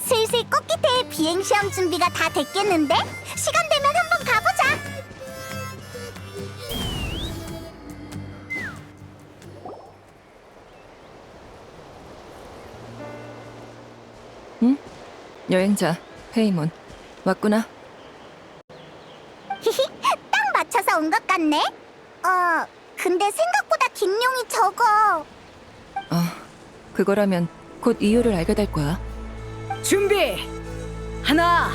슬슬 꽃기태의 비행시험 준비가 다 됐겠는데? 시간 되면 한번 가보자. 응? 여행자 페이몬 왔구나. 히히, 딱 맞춰서 온 것 같네. 근데 생각보다 김용이 적어. 그거라면 곧 이유를 알게 될 거야. 준비! 하나,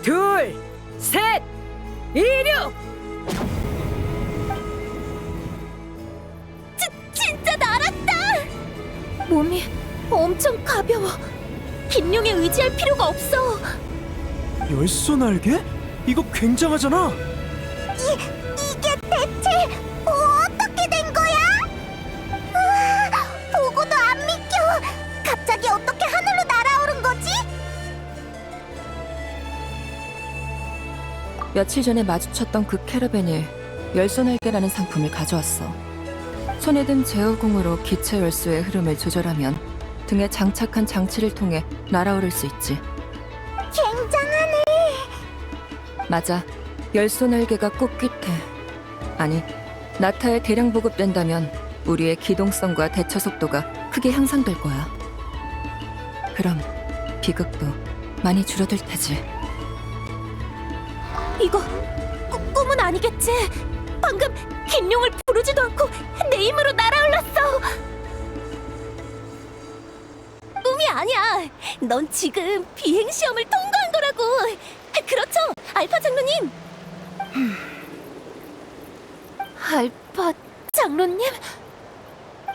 둘, 셋! 이륙! 진짜 날았다! 몸이 엄청 가벼워. 김용에 의지할 필요가 없어. 열소 날개? 이거 굉장하잖아. 이게 대체 어떻게 된 거야? 우와, 보고도 안 믿겨. 갑자기 어떻게 하늘로 날아오른 거지? 며칠 전에 마주쳤던 그 캐러밴이 열소날개라는 상품을 가져왔어. 손에 든 제어공으로 기체 열소의 흐름을 조절하면 등에 장착한 장치를 통해 날아오를 수 있지. 굉장하네. 맞아. 열소날개가 꽃깃에 아니 나타에 대량 보급된다면 우리의 기동성과 대처 속도가 크게 향상될 거야. 그럼 비극도 많이 줄어들 테지. 이거 꿈은 아니겠지? 방금 김용을 부르지도 않고 내 힘으로 날아올랐어. 꿈이 아니야. 넌 지금 비행시험을 통과한 거라고. 그렇죠, 알파 장로님. 알파 장로님?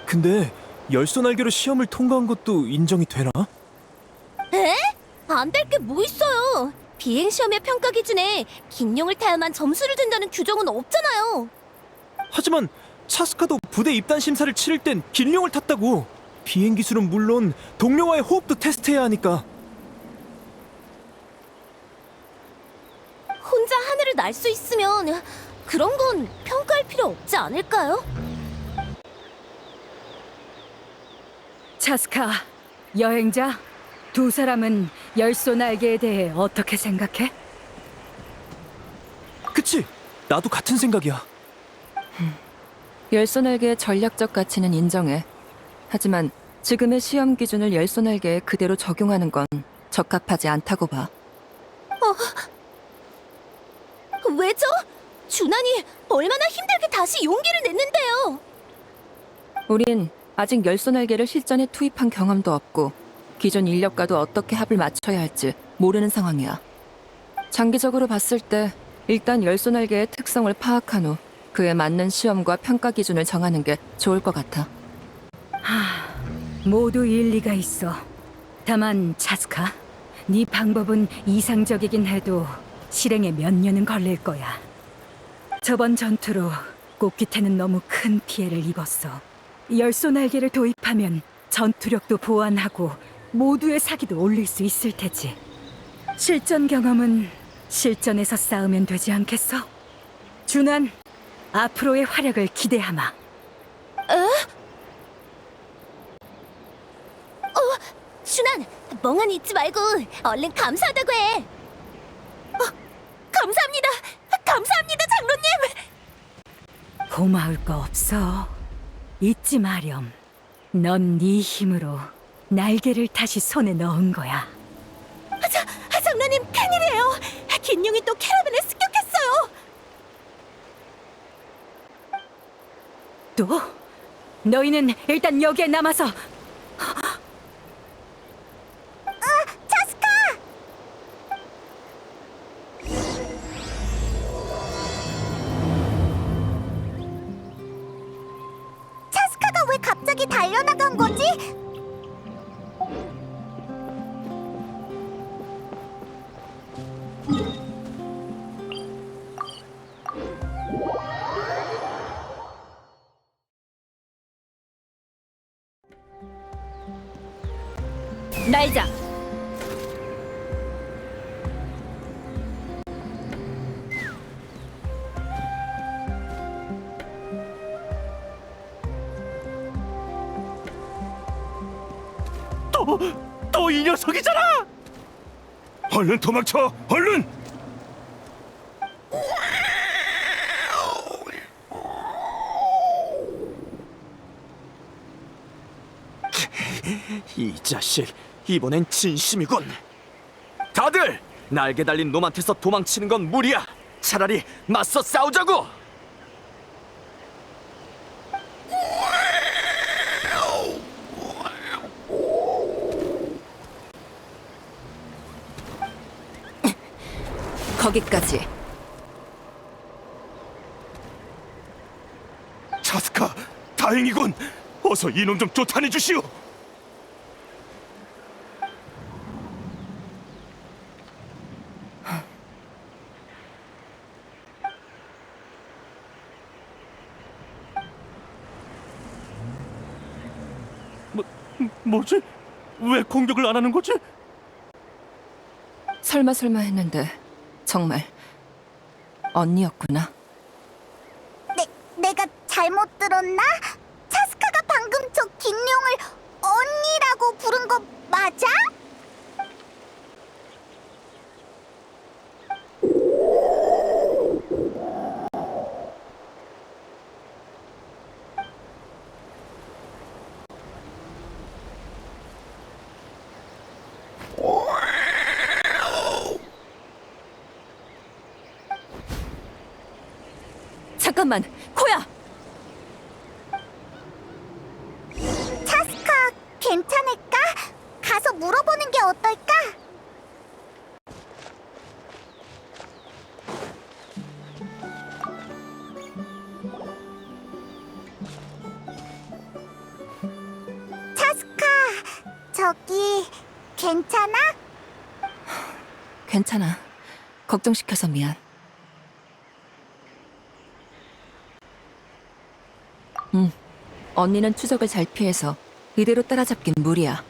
근데 열소 날개로 시험을 통과한 것도 인정이 되나? 에? 안 될 게 뭐 있어요. 비행시험의 평가 기준에 김용을 타야만 점수를 준다는 규정은 없잖아요. 하지만 차스카도 부대 입단 심사를 치를 땐 긴룡을 탔다고. 비행 기술은 물론 동료와의 호흡도 테스트해야 하니까. 혼자 하늘을 날 수 있으면 그런 건 평가할 필요 없지 않을까요? 차스카, 여행자, 두 사람은 열소 날개에 대해 어떻게 생각해? 그치? 나도 같은 생각이야. 열소날개의 전략적 가치는 인정해. 하지만 지금의 시험 기준을 열소날개에 그대로 적용하는 건 적합하지 않다고 봐. 왜죠? 준환이 얼마나 힘들게 다시 용기를 냈는데요. 우린 아직 열소날개를 실전에 투입한 경험도 없고 기존 인력과도 어떻게 합을 맞춰야 할지 모르는 상황이야. 장기적으로 봤을 때 일단 열소날개의 특성을 파악한 후 그에 맞는 시험과 평가 기준을 정하는 게 좋을 것 같아. 모두 일리가 있어. 다만 차스카, 네 방법은 이상적이긴 해도 실행에 몇 년은 걸릴 거야. 저번 전투로 꽃기태는 너무 큰 피해를 입었어. 열소 날개를 도입하면 전투력도 보완하고 모두의 사기도 올릴 수 있을 테지. 실전 경험은 실전에서 쌓으면 되지 않겠어? 준환, 앞으로의 활약을 기대하마. 준환, 멍하니 있지 말고 얼른 감사하다고 해. 감사합니다. 감사합니다, 장로님. 고마울 거 없어. 잊지 마렴. 넌 네 힘으로 날개를 다시 손에 넣은 거야. 장로님, 큰일이에요. 김용이 또 캐러밴에 습격했어요. 또? 너희는 일단 여기에 남아서 차스카! 차스카가 왜 갑자기 달려나간 거지? 날자. 또 이 녀석이잖아! 얼른 도망쳐! 얼른! 이 자식, 이번엔 진심이군. 다들 날개 달린 놈한테서 도망치는 건 무리야. 차라리 맞서 싸우자고. 거기까지. 차스카, 다행이군. 어서 이놈 좀 쫓아내 주시오. 뭐지? 왜 공격을 안 하는 거지? 설마 했는데 정말 언니였구나. 내가 잘못 들었나? 차스카가 방금 저 긴룡을 언니라고 부른 거 맞아? 잠깐만, 코야! 차스카 괜찮을까? 가서 물어보는 게 어떨까? 차스카, 저기 괜찮아? 괜찮아. 걱정시켜서 미안. 언니는 추적을 잘 피해서 이대로 따라잡긴 무리야.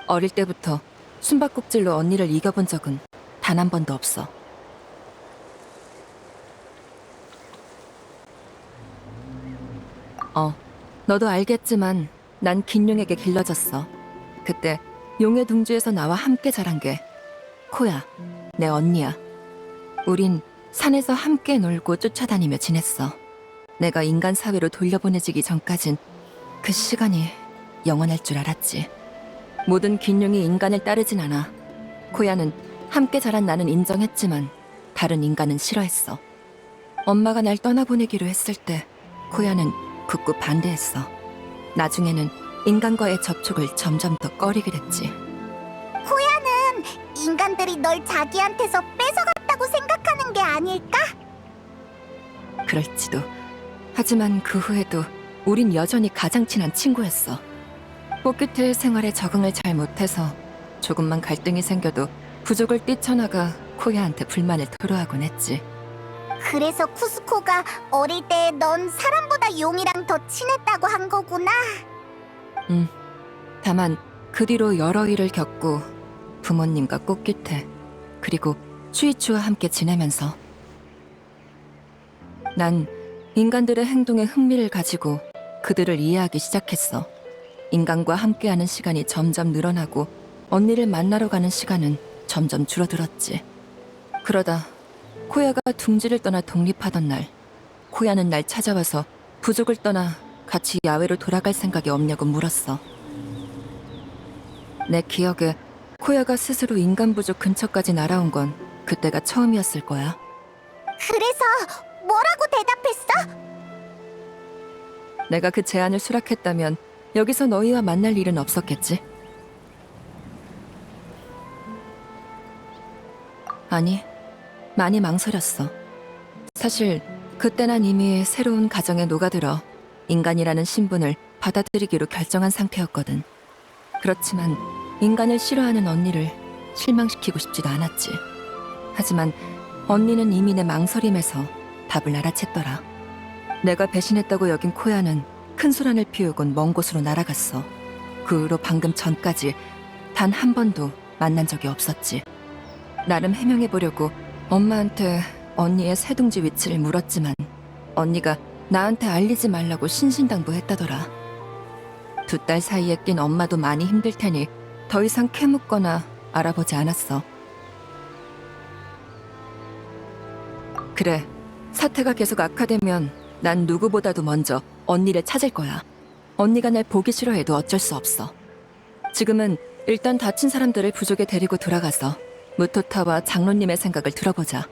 어릴 때부터 숨바꼭질로 언니를 이겨본 적은 단 한 번도 없어. 너도 알겠지만 난 긴용에게 길러졌어. 그때 용의 둥지에서 나와 함께 자란 게 코야, 내 언니야. 우린 산에서 함께 놀고 쫓아다니며 지냈어. 내가 인간 사회로 돌려보내지기 전까진 그 시간이 영원할 줄 알았지. 모든 긴용이 인간을 따르진 않아. 코야는 함께 자란 나는 인정했지만 다른 인간은 싫어했어. 엄마가 날 떠나보내기로 했을 때 코야는 극구 반대했어. 나중에는 인간과의 접촉을 점점 더 꺼리게 됐지. 코야는 인간들이 널 자기한테서 뺏어갔다고 생각하는 게 아닐까? 그럴지도. 하지만 그 후에도 우린 여전히 가장 친한 친구였어. 꽃기태의 생활에 적응을 잘 못해서 조금만 갈등이 생겨도 부족을 뛰쳐나가 코야한테 불만을 토로하곤 했지. 그래서 쿠스코가 어릴 때 넌 사람보다 용이랑 더 친했다고 한 거구나. 다만 그 뒤로 여러 일을 겪고 부모님과 꽃기태 그리고 추이추와 함께 지내면서 난 인간들의 행동에 흥미를 가지고 그들을 이해하기 시작했어. 인간과 함께하는 시간이 점점 늘어나고 언니를 만나러 가는 시간은 점점 줄어들었지. 그러다 코야가 둥지를 떠나 독립하던 날, 코야는 날 찾아와서 부족을 떠나 같이 야외로 돌아갈 생각이 없냐고 물었어. 내 기억에 코야가 스스로 인간 부족 근처까지 날아온 건 그때가 처음이었을 거야. 그래서 뭐라고 대답했어? 내가 그 제안을 수락했다면 여기서 너희와 만날 일은 없었겠지? 아니, 많이 망설였어. 사실 그때 난 이미 새로운 가정에 녹아들어 인간이라는 신분을 받아들이기로 결정한 상태였거든. 그렇지만 인간을 싫어하는 언니를 실망시키고 싶지도 않았지. 하지만 언니는 이미 내 망설임에서 답을 알아챘더라. 내가 배신했다고 여긴 코야는 큰 소란을 피우곤 먼 곳으로 날아갔어. 그 후로 방금 전까지 단 한 번도 만난 적이 없었지. 나름 해명해보려고 엄마한테 언니의 새둥지 위치를 물었지만 언니가 나한테 알리지 말라고 신신당부했다더라. 2딸 사이에 낀 엄마도 많이 힘들 테니 더 이상 캐묻거나 알아보지 않았어. 그래, 사태가 계속 악화되면 난 누구보다도 먼저 언니를 찾을 거야. 언니가 날 보기 싫어해도 어쩔 수 없어. 지금은 일단 다친 사람들을 부족에 데리고 돌아가서 무토타와 장로님의 생각을 들어보자.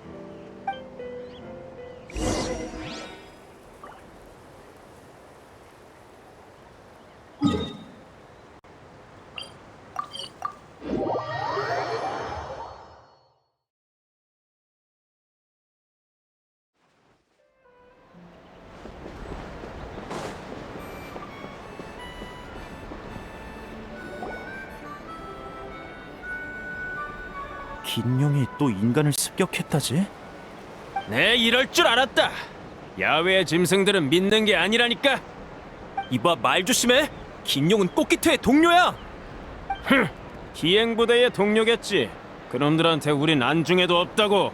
긴룡이 또 인간을 습격했다지? 내 이럴 줄 알았다. 야외의 짐승들은 믿는 게 아니라니까. 이봐, 말 조심해. 긴룡은 꽃기태의 동료야. 기행부대의 동료겠지. 그놈들한테 우린 안중에도 없다고.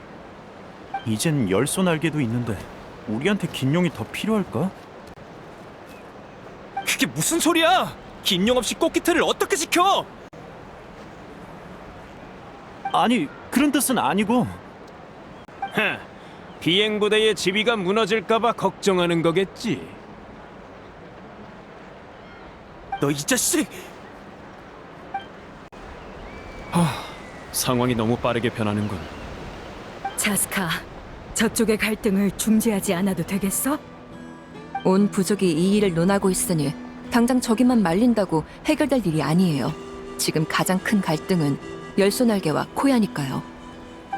이젠 열소 날개도 있는데 우리한테 긴룡이 더 필요할까? 그게 무슨 소리야? 긴룡 없이 꽃기태를 어떻게 지켜? 아니, 그런 뜻은 아니고. 비행부대의 지위가 무너질까봐 걱정하는 거겠지. 너 이 자식! 상황이 너무 빠르게 변하는군. 자스카, 저쪽의 갈등을 중재하지 않아도 되겠어? 온 부족이 이 일을 논하고 있으니 당장 저기만 말린다고 해결될 일이 아니에요. 지금 가장 큰 갈등은 열소날개와 코야니까요.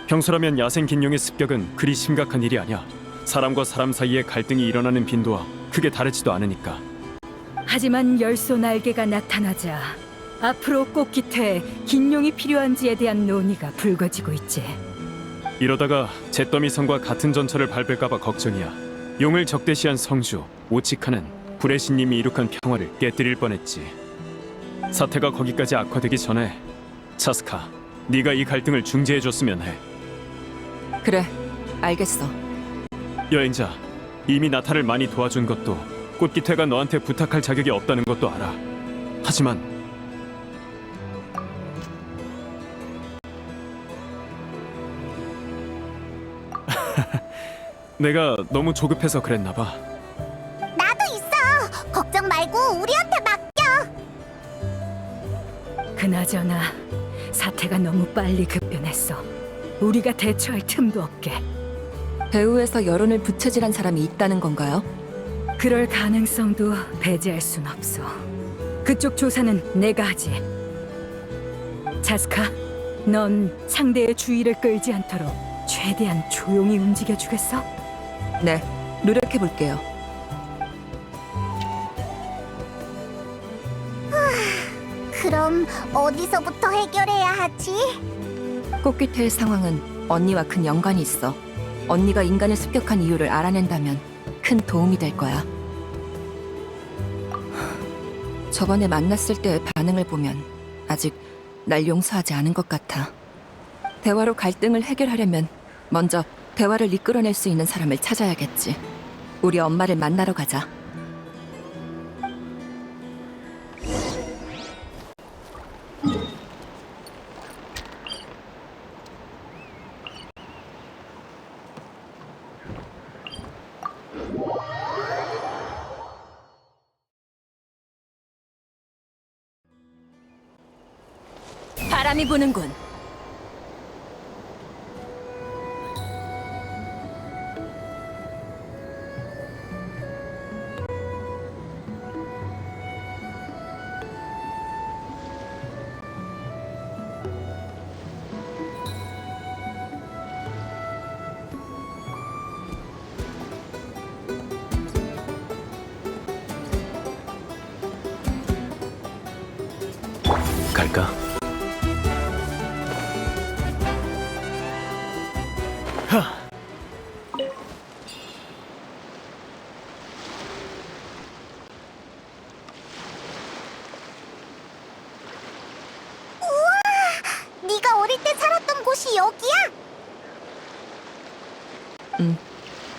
평소라면 야생 긴룡의 습격은 그리 심각한 일이 아니야. 사람과 사람 사이에 갈등이 일어나는 빈도와 크게 다르지도 않으니까. 하지만 열소 날개가 나타나자 앞으로 꽃깃에 긴룡이 필요한지에 대한 논의가 불거지고 있지. 이러다가 잿더미성과 같은 전철을 밟을까봐 걱정이야. 용을 적대시한 성주 오치카는 불의 신님이 이룩한 평화를 깨뜨릴 뻔했지. 사태가 거기까지 악화되기 전에 차스카, 네가 이 갈등을 중재해줬으면 해. 그래, 알겠어. 여행자, 이미 나타를 많이 도와준 것도 꽃기태가 너한테 부탁할 자격이 없다는 것도 알아. 하지만 내가 너무 조급해서 그랬나 봐. 나도 있어. 걱정 말고 우리한테 맡겨. 그나저나 사태가 너무 빨리 급변했어. 우리가 대처할 틈도 없게. 배후에서 여론을 부채질한 사람이 있다는 건가요? 그럴 가능성도 배제할 순 없어. 그쪽 조사는 내가 하지. 자스카, 넌 상대의 주의를 끌지 않도록 최대한 조용히 움직여주겠어? 네, 노력해볼게요. 그럼 어디서부터 해결해야 하지? 꽃귀태의 상황은 언니와 큰 연관이 있어. 언니가 인간을 습격한 이유를 알아낸다면 큰 도움이 될 거야. 저번에 만났을 때의 반응을 보면 아직 날 용서하지 않은 것 같아. 대화로 갈등을 해결하려면 먼저 대화를 이끌어낼 수 있는 사람을 찾아야겠지. 우리 엄마를 만나러 가자. 바람이 부는군. 갈까? 네가 어릴 때 살았던 곳이 여기야?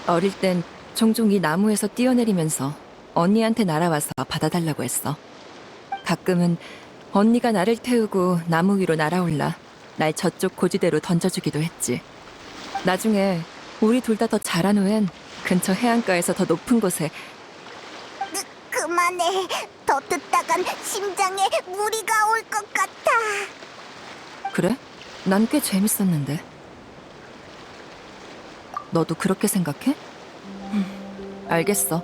어릴 땐 종종 이 나무에서 뛰어내리면서 언니한테 날아와서 받아달라고 했어. 가끔은 언니가 나를 태우고 나무 위로 날아올라 날 저쪽 고지대로 던져주기도 했지. 나중에 우리 둘 다 더 자란 후엔 근처 해안가에서 더 높은 곳에. 그만해. 더 듣다간 심장에 무리가 올 것 같아. 그래? 난 꽤 재밌었는데. 너도 그렇게 생각해? 알겠어.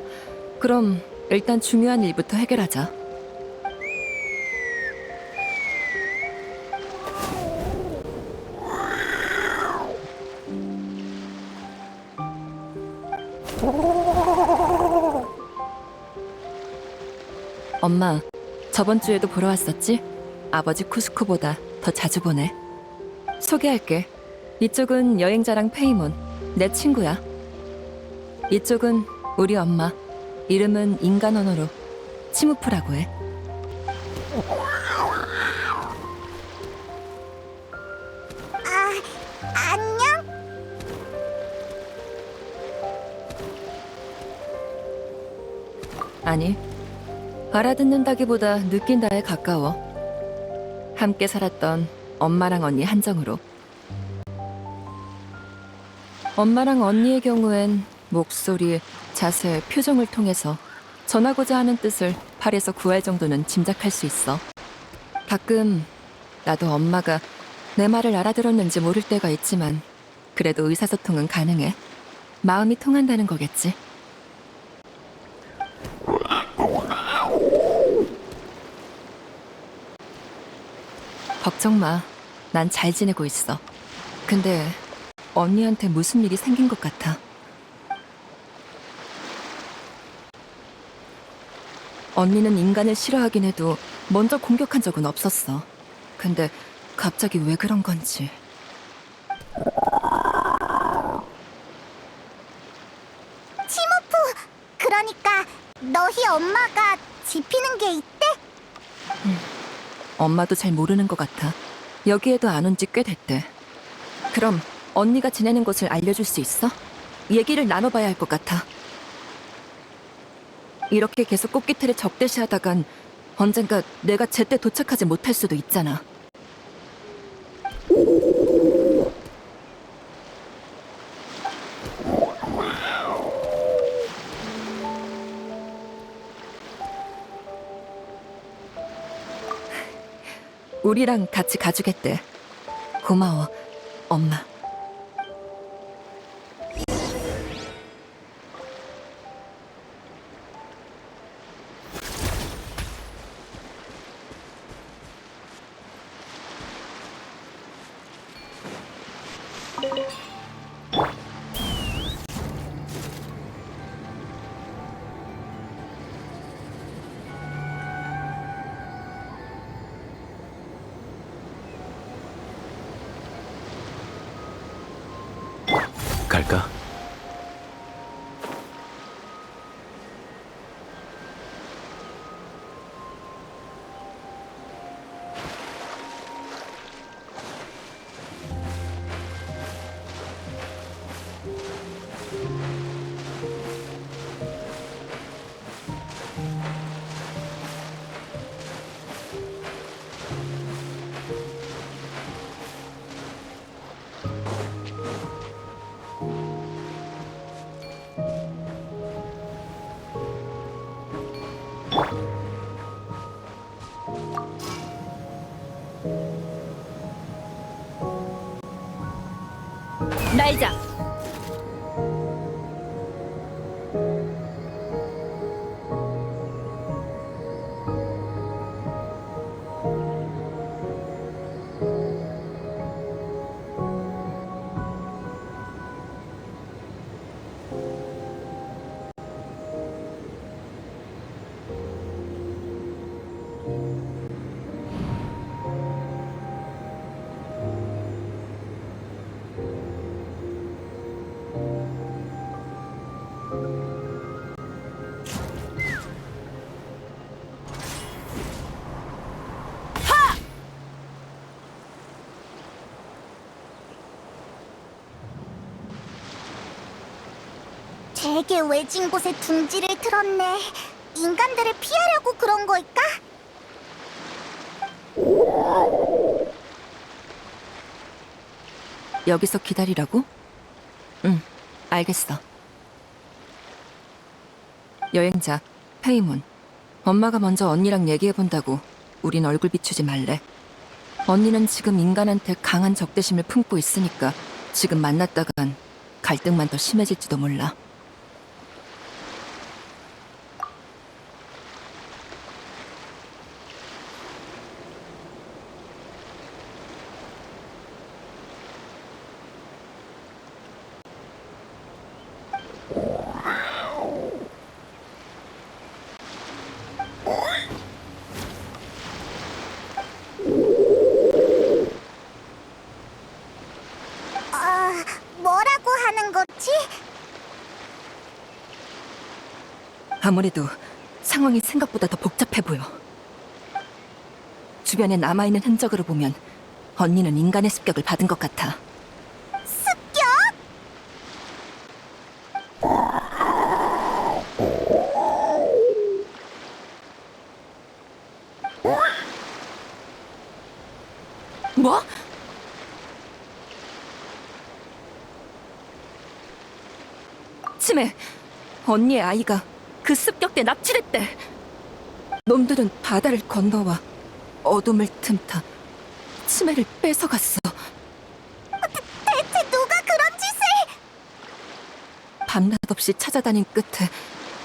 그럼 일단 중요한 일부터 해결하자. 엄마, 저번 주에도 보러 왔었지? 아버지 쿠스코보다 더 자주 보네. 소개할게. 이쪽은 여행자랑 페이몬, 내 친구야. 이쪽은 우리 엄마, 이름은 인간 언어로 치무프라고 해. 안녕? 아니, 알아듣는다기보다 느낀다에 가까워. 함께 살았던 엄마랑 언니 한정으로. 엄마랑 언니의 경우엔 목소리, 자세, 표정을 통해서 전하고자 하는 뜻을 팔에서 구할 정도는 짐작할 수 있어. 가끔 나도 엄마가 내 말을 알아들었는지 모를 때가 있지만 그래도 의사소통은 가능해. 마음이 통한다는 거겠지. 걱정 마. 난 잘 지내고 있어. 근데 언니한테 무슨 일이 생긴 것 같아. 언니는 인간을 싫어하긴 해도 먼저 공격한 적은 없었어. 근데 갑자기 왜 그런 건지. 치모프, 그러니까 너희 엄마가 지피는 게 있대? 엄마도 잘 모르는 것 같아. 여기에도 안 온 지 꽤 됐대. 그럼 언니가 지내는 곳을 알려줄 수 있어? 얘기를 나눠봐야 할 것 같아. 이렇게 계속 꽃기틀에 적대시하다간 언젠가 내가 제때 도착하지 못할 수도 있잖아. 우리랑 같이 가주겠대. 고마워, 엄마. 갈까? 날자. 되게 외진 곳에 둥지를 틀었네. 인간들을 피하려고 그런 걸까? 여기서 기다리라고? 응, 알겠어. 여행자, 페이몬. 엄마가 먼저 언니랑 얘기해본다고 우린 얼굴 비추지 말래. 언니는 지금 인간한테 강한 적대심을 품고 있으니까 지금 만났다간 갈등만 더 심해질지도 몰라. 뭐라고 하는 거지? 아무래도 상황이 생각보다 더 복잡해 보여. 주변에 남아있는 흔적으로 보면 언니는 인간의 습격을 받은 것 같아. 습격? 뭐? 치매, 언니의 아이가 그 습격 때 납치됐대. 놈들은 바다를 건너와 어둠을 틈타 치매를 뺏어갔어. 대체 누가 그런 짓을? 밤낮 없이 찾아다닌 끝에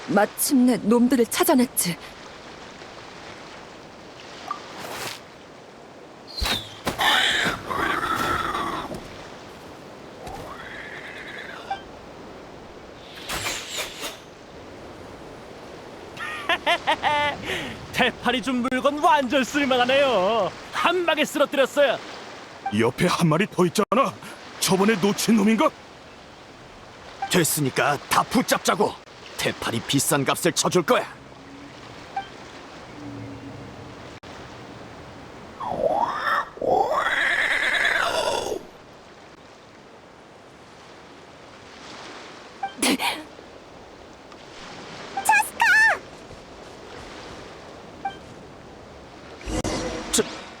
마침내 놈들을 찾아냈지. 태팔이 준 물건 완전 쓸만하네요. 한 방에 쓰러뜨렸어요. 옆에 한 마리 더 있잖아. 저번에 놓친 놈인가? 됐으니까 다 붙잡자고. 태팔이 비싼 값을 쳐줄 거야.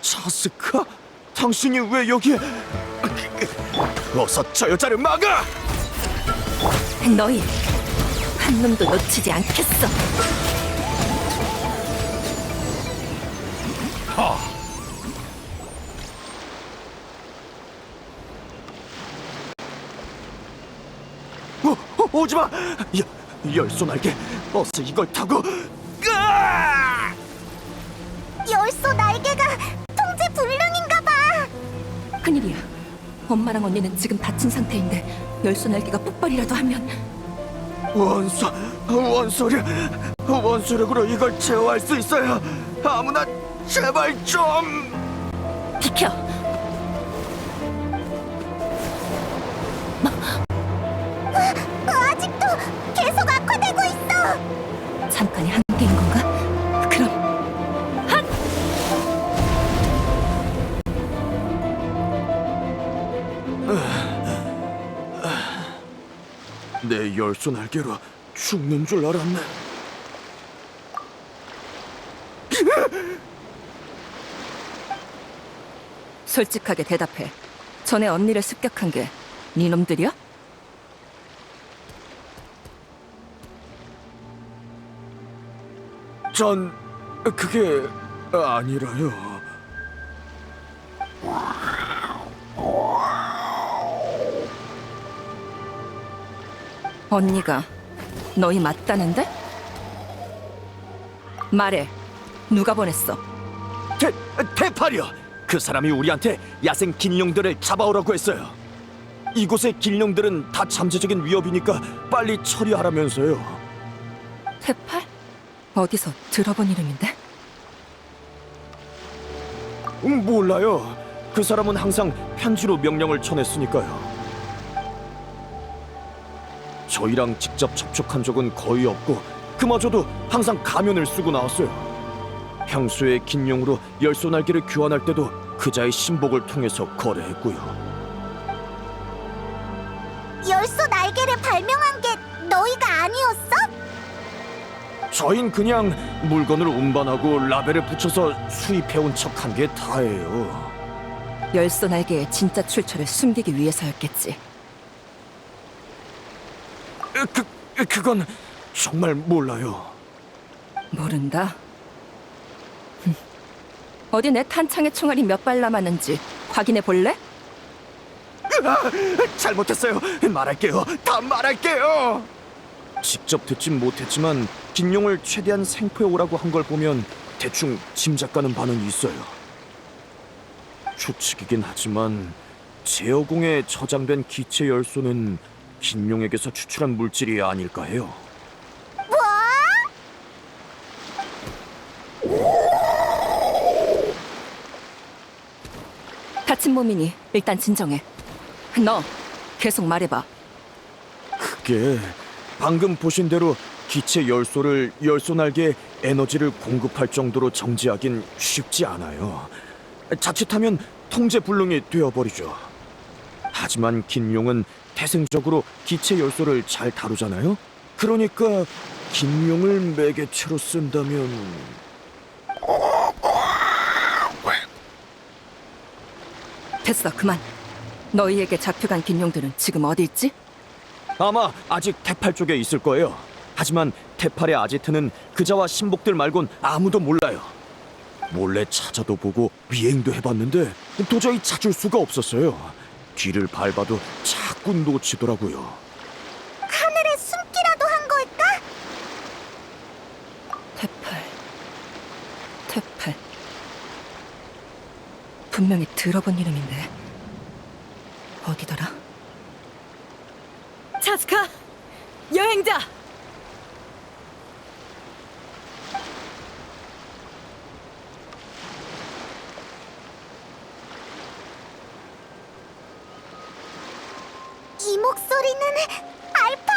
차스카? 당신이 왜 여기에? 어서 저 여자를 막아! 너희 한 놈도 놓치지 않겠어. 오지마! 열소날개, 어서 이걸 타고! 으아! 열소 날개가 통제 불능인가 봐. 큰일이야. 엄마랑 언니는 지금 다친 상태인데 열소 날개가 폭발이라도 하면 원소력으로 이걸 제어할 수 있어요. 아무나 제발 좀. 비켜. 아직도 계속 악화되고 있어. 잠깐의 한계인 건가? 그럼 한! 내 열소날개로 죽는 줄 알았네. 솔직하게 대답해. 전에 언니를 습격한 게 네 놈들이야? 전 그게 아니라요. 언니가 너희 맞다는데? 말해. 누가 보냈어? 태팔이요. 그 사람이 우리한테 야생 긴룡들을 잡아오라고 했어요. 이곳의 긴룡들은 다 잠재적인 위협이니까 빨리 처리하라면서요. 태팔? 어디서 들어본 이름인데? 몰라요. 그 사람은 항상 편지로 명령을 전했으니까요. 저희랑 직접 접촉한 적은 거의 없고 그마저도 항상 가면을 쓰고 나왔어요. 향수의 긴용으로 열소날개를 교환할 때도 그자의 신복을 통해서 거래했고요. 열소 날개를 발명한 게 너희가 아니었어? 저흰 그냥 물건을 운반하고 라벨을 붙여서 수입해온 척한 게 다예요. 열소 날개의 진짜 출처를 숨기기 위해서였겠지. 그건 정말 몰라요. 모른다? 어디 내 탄창의 총알이 몇 발 남았는지 확인해 볼래? 잘못했어요. 말할게요. 다 말할게요. 직접 듣진 못했지만 긴용을 최대한 생포해 오라고 한 걸 보면 대충 짐작가는 반응이 있어요. 추측이긴 하지만 제어공에 저장된 기체 열소는 긴용에게서 추출한 물질이 아닐까 해요. 다친 몸이니 일단 진정해. 너 계속 말해봐. 그게 방금 보신 대로 기체 열소를 열소 날개에 에너지를 공급할 정도로 정지하긴 쉽지 않아요. 자칫하면 통제 불능이 되어버리죠. 하지만 긴용은 태생적으로 기체 열소를 잘 다루잖아요. 그러니까 긴용을 매개체로 쓴다면 됐어, 그만. 너희에게 잡혀간 긴용들은 지금 어디 있지? 아마 아직 테팔 쪽에 있을 거예요. 하지만 테팔의 아지트는 그자와 신복들 말곤 아무도 몰라요. 몰래 찾아도 보고 미행도 해봤는데 도저히 찾을 수가 없었어요. 뒤를 밟아도 자꾸 놓치더라고요. 하늘에 숨기라도 한 걸까? 테팔. 분명히 들어본 이름인데 어디더라? 차스카! 여행자! 이 목소리는 알파!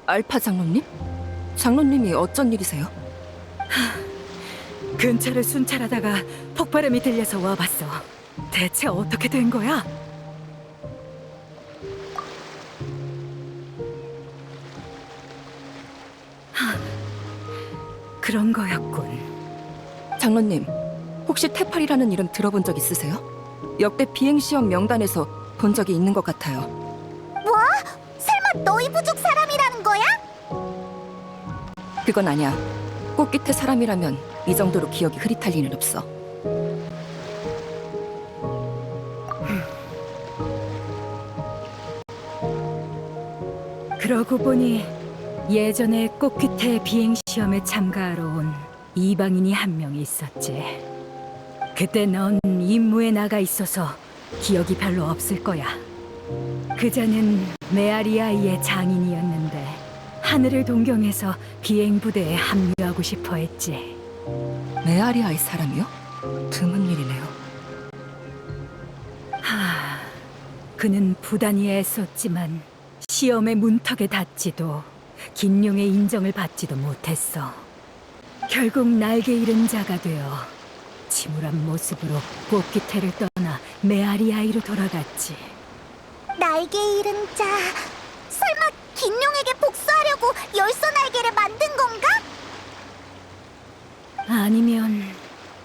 알파 장로님? 장로님이 어쩐 일이세요? 근처를 순찰하다가 폭발음이 들려서 와봤어. 대체 어떻게 된 거야? 그런 거였군. 장로님, 혹시 테팔이라는 이름 들어본 적 있으세요? 역대 비행시험 명단에서 본 적이 있는 것 같아요. 뭐? 설마 너희 부족 사람이라는 거야? 그건 아니야. 꽃깃의 사람이라면 이 정도로 기억이 흐릿할 리는 없어. 그러고 보니 예전에 꽃귀태 비행시험에 참가하러 온 이방인이 한 명 있었지. 그때 넌 임무에 나가 있어서 기억이 별로 없을 거야. 그자는 메아리아이의 장인이었는데 하늘을 동경해서 비행부대에 합류하고 싶어 했지. 메아리아의 사람이요? 드문 일이네요. 그는 부단히 애썼지만 시험의 문턱에 닿지도 긴용의 인정을 받지도 못했어. 결국 날개 잃은 자가 되어 침울한 모습으로 꽃기태를 떠나 메아리아이로 돌아갔지. 날개 잃은 자. 설마 긴용에게 복수하려고 열소 날개를 만든 건가? 아니면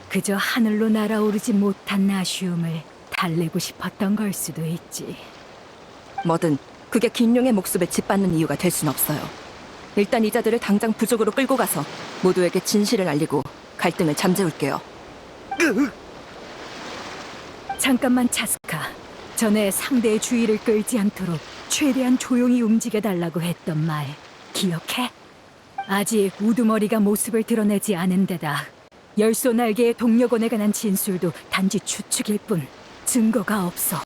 그저 하늘로 날아오르지 못한 아쉬움을 달래고 싶었던 걸 수도 있지. 뭐든 그게 긴용의 목숨을 짓밟는 이유가 될 순 없어요. 일단 이자들을 당장 부족으로 끌고 가서 모두에게 진실을 알리고 갈등을 잠재울게요. 잠깐만 차스카. 전에 상대의 주의를 끌지 않도록 최대한 조용히 움직여달라고 했던 말 기억해? 아직 우두머리가 모습을 드러내지 않은 데다 열소 날개의 동력원에 관한 진술도 단지 추측일 뿐 증거가 없어.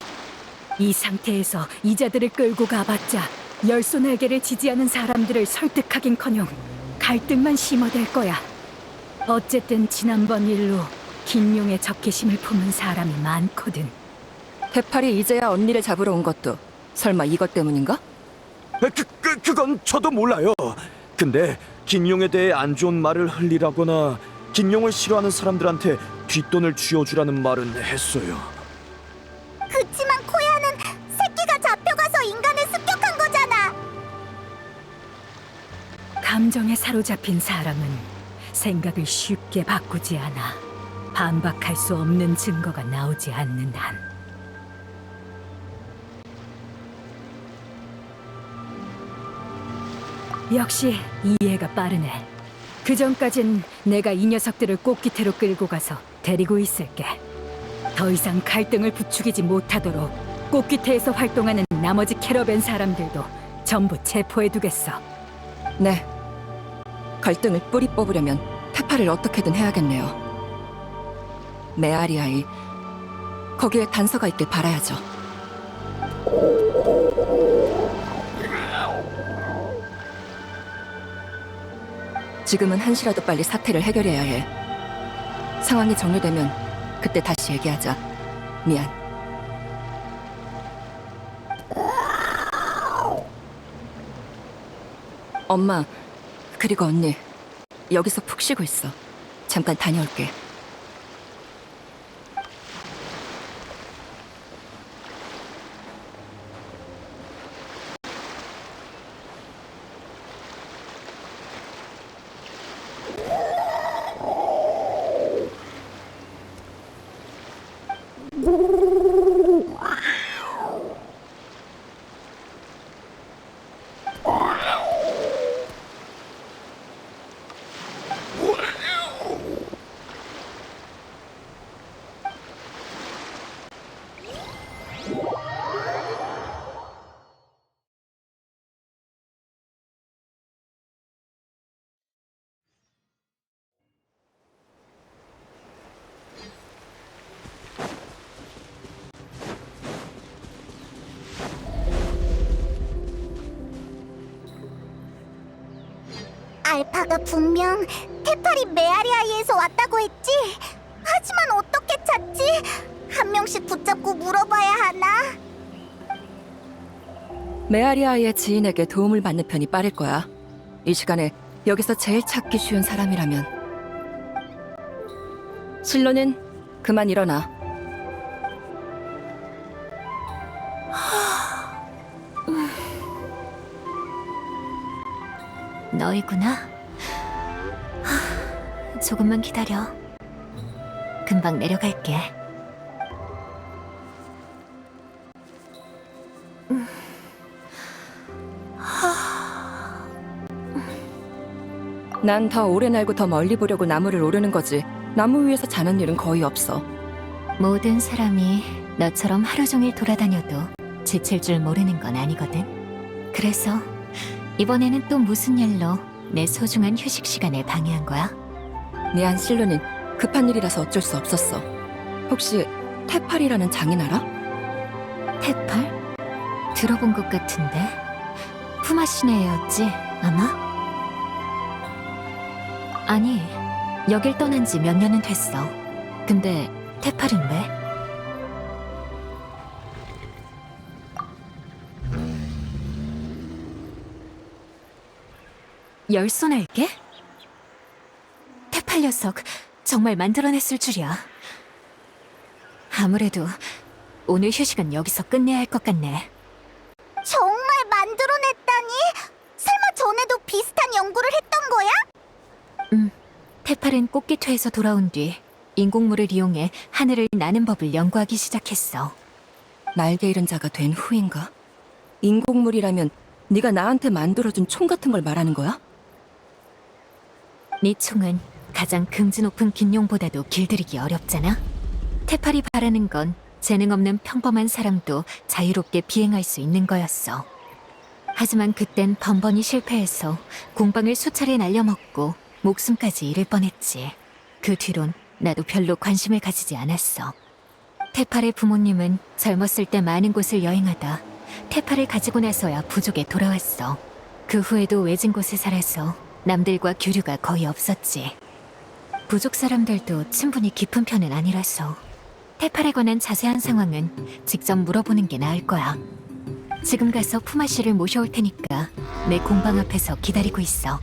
이 상태에서 이자들을 끌고 가봤자 열소 날개를 지지하는 사람들을 설득하긴커녕 갈등만 심화될 거야. 어쨌든 지난번 일로 긴용의 적개심을 품은 사람이 많거든. 테팔이 이제야 언니를 잡으러 온 것도 설마 이것 때문인가? 그건 저도 몰라요. 근데 긴용에 대해 안 좋은 말을 흘리라거나 긴용을 싫어하는 사람들한테 뒷돈을 쥐어주라는 말은 했어요. 그치만 코야는 새끼가 잡혀가서 인간을 습격한 거잖아. 감정에 사로잡힌 사람은 생각을 쉽게 바꾸지 않아. 반박할 수 없는 증거가 나오지 않는 한. 역시 이해가 빠르네. 그 전까진 내가 이 녀석들을 꽃기태로 끌고 가서 데리고 있을게. 더 이상 갈등을 부추기지 못하도록 꽃기태에서 활동하는 나머지 캐러밴 사람들도 전부 체포해두겠어. 네. 갈등을 뿌리 뽑으려면 테파를 어떻게든 해야겠네요. 메아리아이, 거기에 단서가 있길 바라야죠. 지금은 한시라도 빨리 사태를 해결해야 해. 상황이 정리되면 그때 다시 얘기하자. 미안. 엄마, 그리고 언니, 여기서 푹 쉬고 있어. 잠깐 다녀올게. 알파가 분명 테파리 메아리아이에서 왔다고 했지? 하지만 어떻게 찾지? 한 명씩 붙잡고 물어봐야 하나? 메아리아이의 지인에게 도움을 받는 편이 빠를 거야. 이 시간에 여기서 제일 찾기 쉬운 사람이라면. 실로는 그만 일어나. 너희구나. 조금만 기다려. 금방 내려갈게. 난 더 오래 날고 더 멀리 보려고 나무를 오르는 거지. 나무 위에서 자는 일은 거의 없어. 모든 사람이 너처럼 하루 종일 돌아다녀도 지칠 줄 모르는 건 아니거든. 그래서 이번에는 또 무슨 일로 내 소중한 휴식 시간을 방해한 거야? 미안, 실로는 급한 일이라서 어쩔 수 없었어. 혹시 테팔이라는 장인 알아? 테팔? 들어본 것 같은데. 푸마시네 애였지, 아마? 아니, 여길 떠난 지 몇 년은 됐어. 근데 테팔은 왜? 열손할게? 테팔 녀석 정말 만들어냈을 줄이야. 아무래도 오늘 휴식은 여기서 끝내야 할 것 같네. 정말 만들어냈다니? 설마 전에도 비슷한 연구를 했던 거야? 테팔은 꽃기토에서 돌아온 뒤 인공물을 이용해 하늘을 나는 법을 연구하기 시작했어. 날개 잃은 자가 된 후인가? 인공물이라면 네가 나한테 만들어준 총 같은 걸 말하는 거야? 네 총은 가장 긍지 높은 긴용보다도 길들이기 어렵잖아? 테팔이 바라는 건 재능 없는 평범한 사람도 자유롭게 비행할 수 있는 거였어. 하지만 그땐 번번이 실패해서 공방을 수차례 날려먹고 목숨까지 잃을 뻔했지. 그 뒤론 나도 별로 관심을 가지지 않았어. 테팔의 부모님은 젊었을 때 많은 곳을 여행하다 테팔을 가지고 나서야 부족에 돌아왔어. 그 후에도 외진 곳에 살아서 남들과 교류가 거의 없었지. 부족 사람들도 친분이 깊은 편은 아니라서 테팔에 관한 자세한 상황은 직접 물어보는 게 나을 거야. 지금 가서 푸마씨를 모셔올 테니까 내 공방 앞에서 기다리고 있어.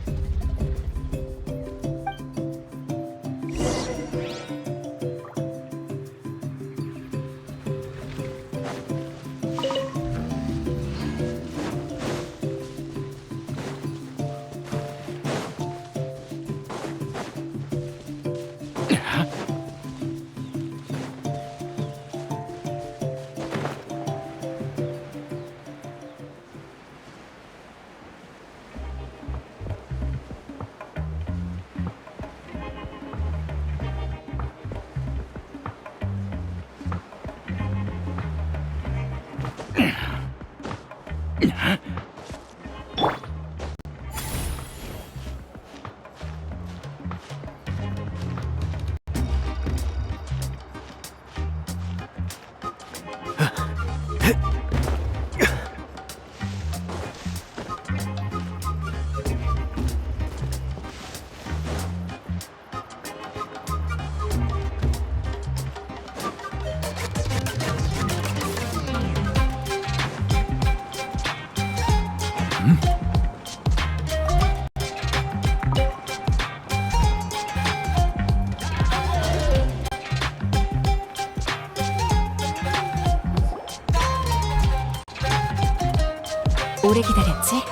오래 기다렸지?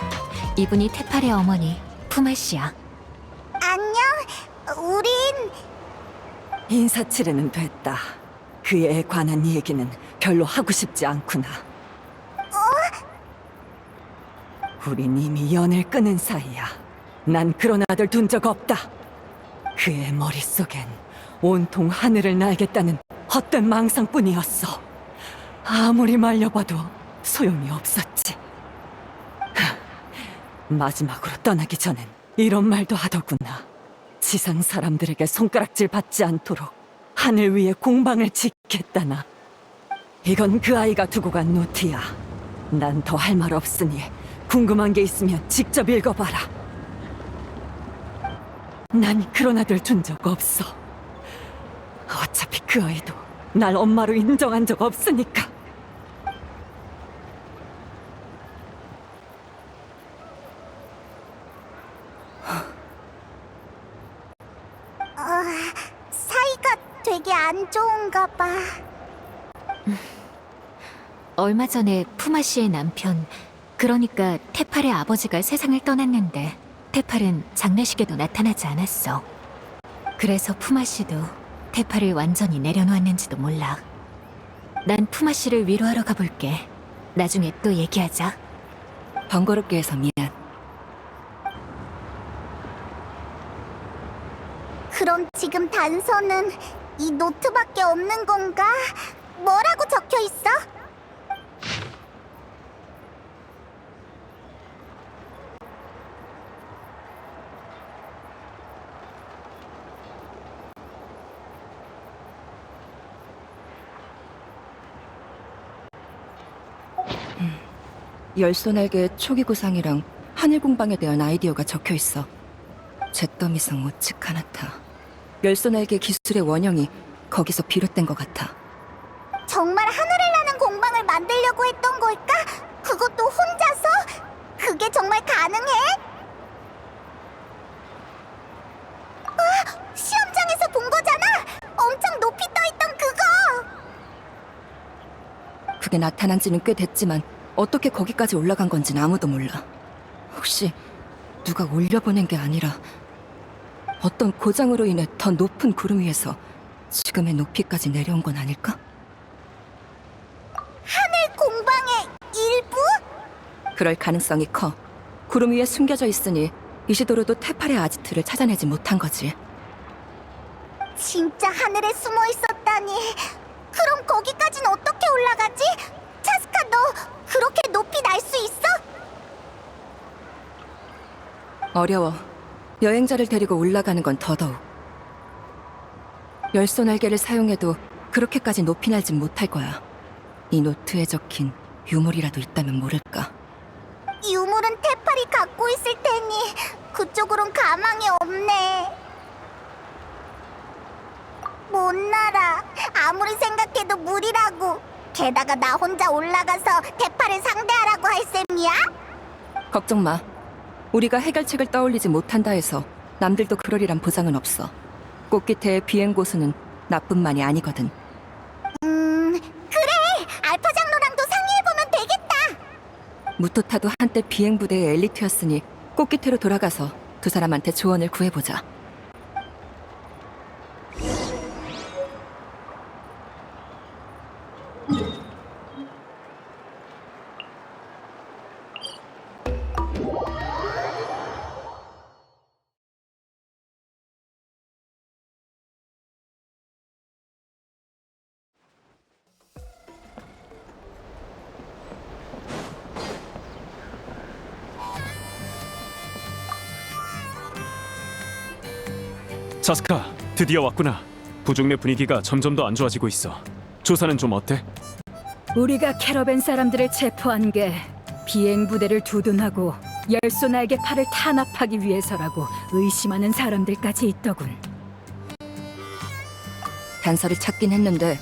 이분이 테팔의 어머니 푸마 씨야. 안녕. 우린 인사치레는 됐다. 그에 관한 얘기는 별로 하고 싶지 않구나. 우린 이미 연을 끊은 사이야. 난 그런 아들 둔 적 없다. 그의 머릿속엔 온통 하늘을 날겠다는 헛된 망상뿐이었어. 아무리 말려봐도 소용이 없었지. 마지막으로 떠나기 전엔 이런 말도 하더구나. 지상 사람들에게 손가락질 받지 않도록 하늘 위에 공방을 짓겠다나. 이건 그 아이가 두고 간 노트야. 난 더 할 말 없으니 궁금한 게 있으면 직접 읽어봐라. 난 그런 아들 둔 적 없어. 어차피 그 아이도 날 엄마로 인정한 적 없으니까. 사이가 되게 안 좋은가 봐. 얼마 전에 푸마 씨의 남편, 그러니까 테팔의 아버지가 세상을 떠났는데 테팔은 장례식에도 나타나지 않았어. 그래서 푸마 씨도 테팔을 완전히 내려놓았는지도 몰라. 난 푸마 씨를 위로하러 가볼게. 나중에 또 얘기하자. 번거롭게 해서 미안. 그럼 지금 단서는 이 노트밖에 없는 건가? 뭐라고 적혀 있어? 열소날개의 초기 구상이랑 하늘 공방에 대한 아이디어가 적혀 있어. 잿더미성 오츠카나타. 열소날개 기술의 원형이 거기서 비롯된 것 같아. 정말 하늘을 나는 공방을 만들려고 했던 걸까? 그것도 혼자서? 그게 정말 가능해? 시험장에서 본 거잖아! 엄청 높이 떠있던 그거! 그게 나타난 지는 꽤 됐지만 어떻게 거기까지 올라간 건진 아무도 몰라. 혹시 누가 올려보낸 게 아니라 어떤 고장으로 인해 더 높은 구름 위에서 지금의 높이까지 내려온 건 아닐까? 하늘 공방의 일부? 그럴 가능성이 커. 구름 위에 숨겨져 있으니 이시도로도 테팔의 아지트를 찾아내지 못한 거지. 진짜 하늘에 숨어 있었다니. 그럼 거기까진 어떻게 올라가지? 차스카, 너 그렇게 높이 날 수 있어? 어려워. 여행자를 데리고 올라가는 건 더더욱. 열소날개를 사용해도 그렇게까지 높이 날진 못할 거야. 이 노트에 적힌 유물이라도 있다면 모를까. 유물은 테팔이 갖고 있을 테니 그쪽으론 가망이 없네. 못 날아. 아무리 생각해도 무리라고. 게다가 나 혼자 올라가서 테팔을 상대하라고 할 셈이야? 걱정 마. 우리가 해결책을 떠올리지 못한다 해서 남들도 그러리란 보장은 없어. 꽃기태의 비행 고수는 나뿐만이 아니거든. 그래. 알파 장로랑도 상의해보면 되겠다. 무토타도 한때 비행 부대의 엘리트였으니 꽃기태로 돌아가서 두 사람한테 조언을 구해보자. 차스카, 드디어 왔구나. 부족 내 분위기가 점점 더 안 좋아지고 있어. 조사는 좀 어때? 우리가 캐러밴 사람들을 체포한 게 비행 부대를 두둔하고 열소 날개 팔을 탄압하기 위해서라고 의심하는 사람들까지 있더군. 단서를 찾긴 했는데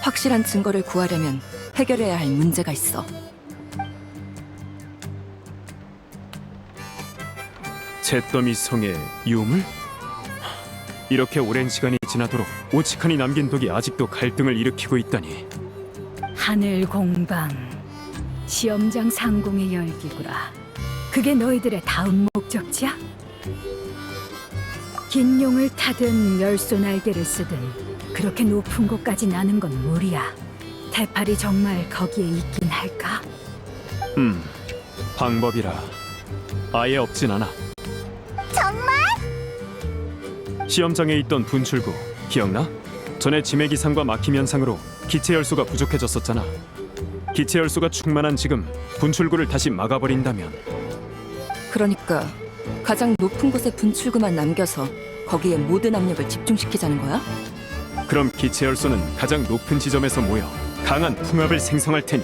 확실한 증거를 구하려면 해결해야 할 문제가 있어. 잿더미 성의 유물? 이렇게 오랜 시간이 지나도록 오치칸이 남긴 독이 아직도 갈등을 일으키고 있다니. 하늘 공방, 시험장 상공의 열기구라. 그게 너희들의 다음 목적지야? 긴 용을 타든 열소 날개를 쓰든 그렇게 높은 곳까지 나는 건 무리야. 테팔이 정말 거기에 있긴 할까? 방법이라 아예 없진 않아. 정말? 시험장에 있던 분출구 기억나? 전에 지매 기상과 막힘 현상으로 기체 열소가 부족해졌었잖아. 기체 열소가 충만한 지금 분출구를 다시 막아버린다면 그러니까 가장 높은 곳에 분출구만 남겨서 거기에 모든 압력을 집중시키자는 거야? 그럼 기체 열소는 가장 높은 지점에서 모여 강한 풍압을 생성할 테니.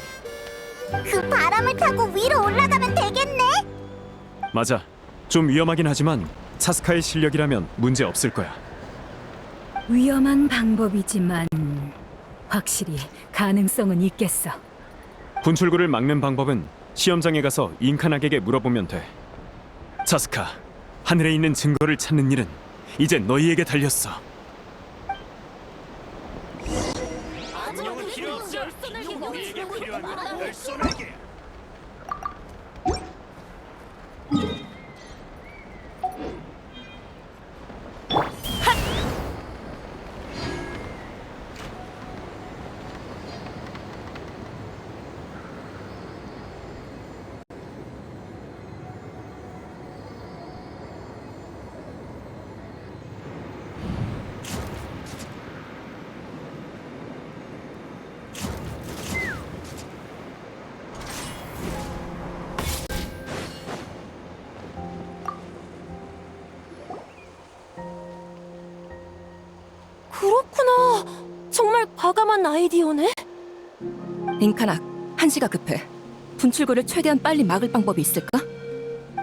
그 바람을 타고 위로 올라가면 되겠네? 맞아. 좀 위험하긴 하지만 차스카의 실력이라면 문제 없을 거야. 위험한 방법이지만 확실히 가능성은 있겠어. 분출구를 막는 방법은 시험장에 가서 잉카낙에게 물어보면 돼. 차스카, 하늘에 있는 증거를 찾는 일은 이제 너희에게 달렸어. 그렇구나. 정말 과감한 아이디어네. 잉카낙, 한시가 급해. 분출구를 최대한 빨리 막을 방법이 있을까?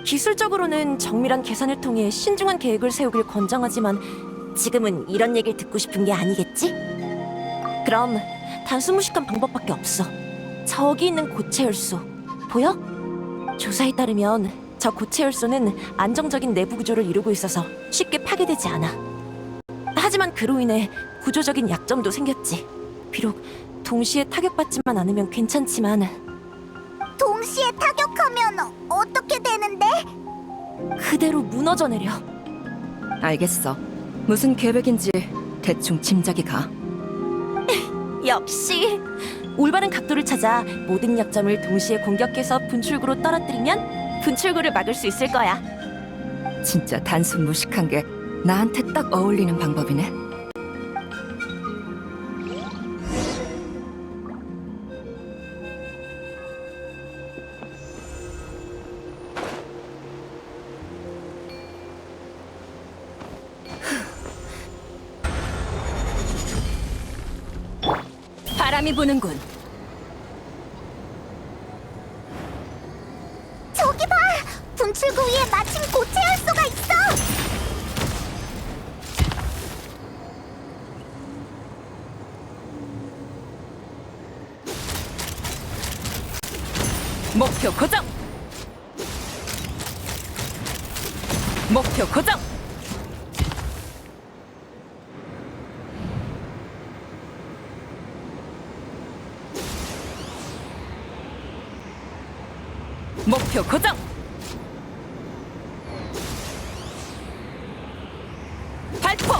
기술적으로는 정밀한 계산을 통해 신중한 계획을 세우길 권장하지만 지금은 이런 얘기를 듣고 싶은 게 아니겠지? 그럼 단수 무식한 방법밖에 없어. 저기 있는 고체 열소 보여? 조사에 따르면 저 고체 열소는 안정적인 내부 구조를 이루고 있어서 쉽게 파괴되지 않아. 하지만 그로 인해 구조적인 약점도 생겼지. 비록 동시에 타격받지만 않으면 괜찮지만 동시에 타격하면 어떻게 되는데? 그대로 무너져 내려. 알겠어. 무슨 계획인지 대충 짐작이 가. 역시 올바른 각도를 찾아 모든 약점을 동시에 공격해서 분출구로 떨어뜨리면 분출구를 막을 수 있을 거야. 진짜 단순 무식한 게 나한테 딱 어울리는 방법이네. 바람이 부는군. 저기 봐! 분출구 위에 마침 고체 열소가 있어! 목표 고정! 목표 고정! 목표 고정! 발포!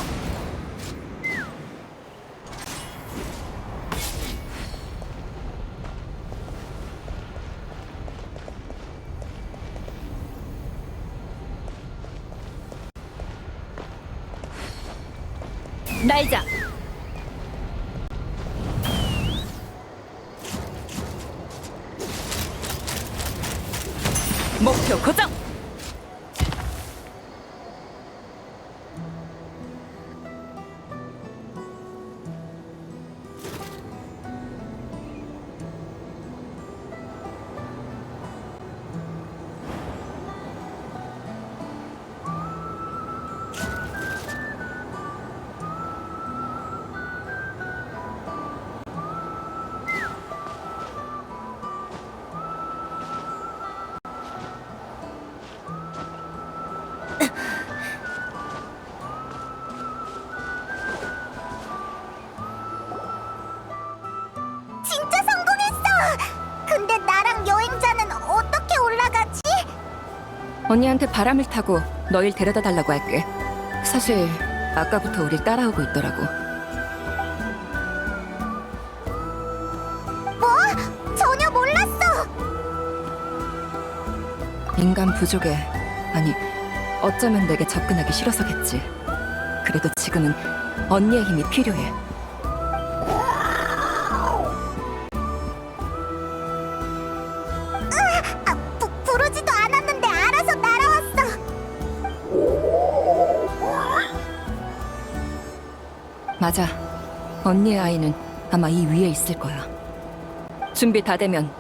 날자! 목표 고정! 근데 나랑 여행자는 어떻게 올라가지? 언니한테 바람을 타고 너일 데려다 달라고 할게. 사실 아까부터 우릴 따라오고 있더라고. 뭐? 전혀 몰랐어. 인간 부족에, 아니, 어쩌면 내게 접근하기 싫어서겠지. 그래도 지금은 언니의 힘이 필요해. 부르지도 않았는데 알아서 날아왔어. 맞아. 언니의 아이는 아마 이 위에 있을 거야. 준비 다 되면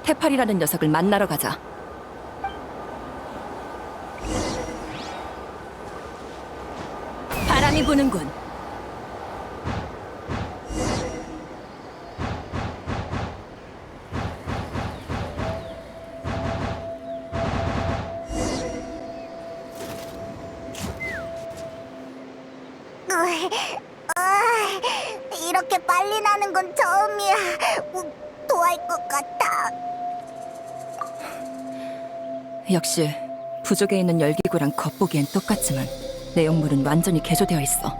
테팔이라는 녀석을 만나러 가자. 바람이 부는군. 이렇게 빨리 나는 건 처음이야. 토할 것 같아. 역시 부족에 있는 열기구랑 겉보기엔 똑같지만 내용물은 완전히 개조되어 있어.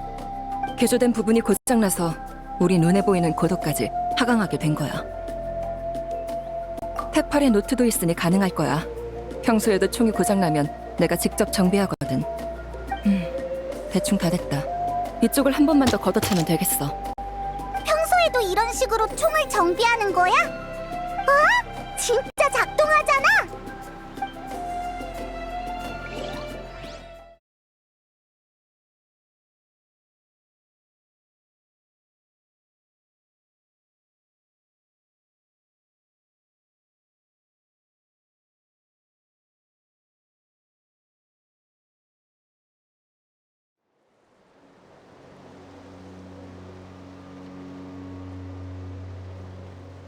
개조된 부분이 고장나서 우리 눈에 보이는 고도까지 하강하게 된 거야. 테팔의 노트도 있으니 가능할 거야. 평소에도 총이 고장나면 내가 직접 정비하거든. 대충 다 됐다. 이쪽을 한 번만 더 걷어차면 되겠어. 평소에도 이런 식으로 총을 정비하는 거야? 진짜 작동하잖아.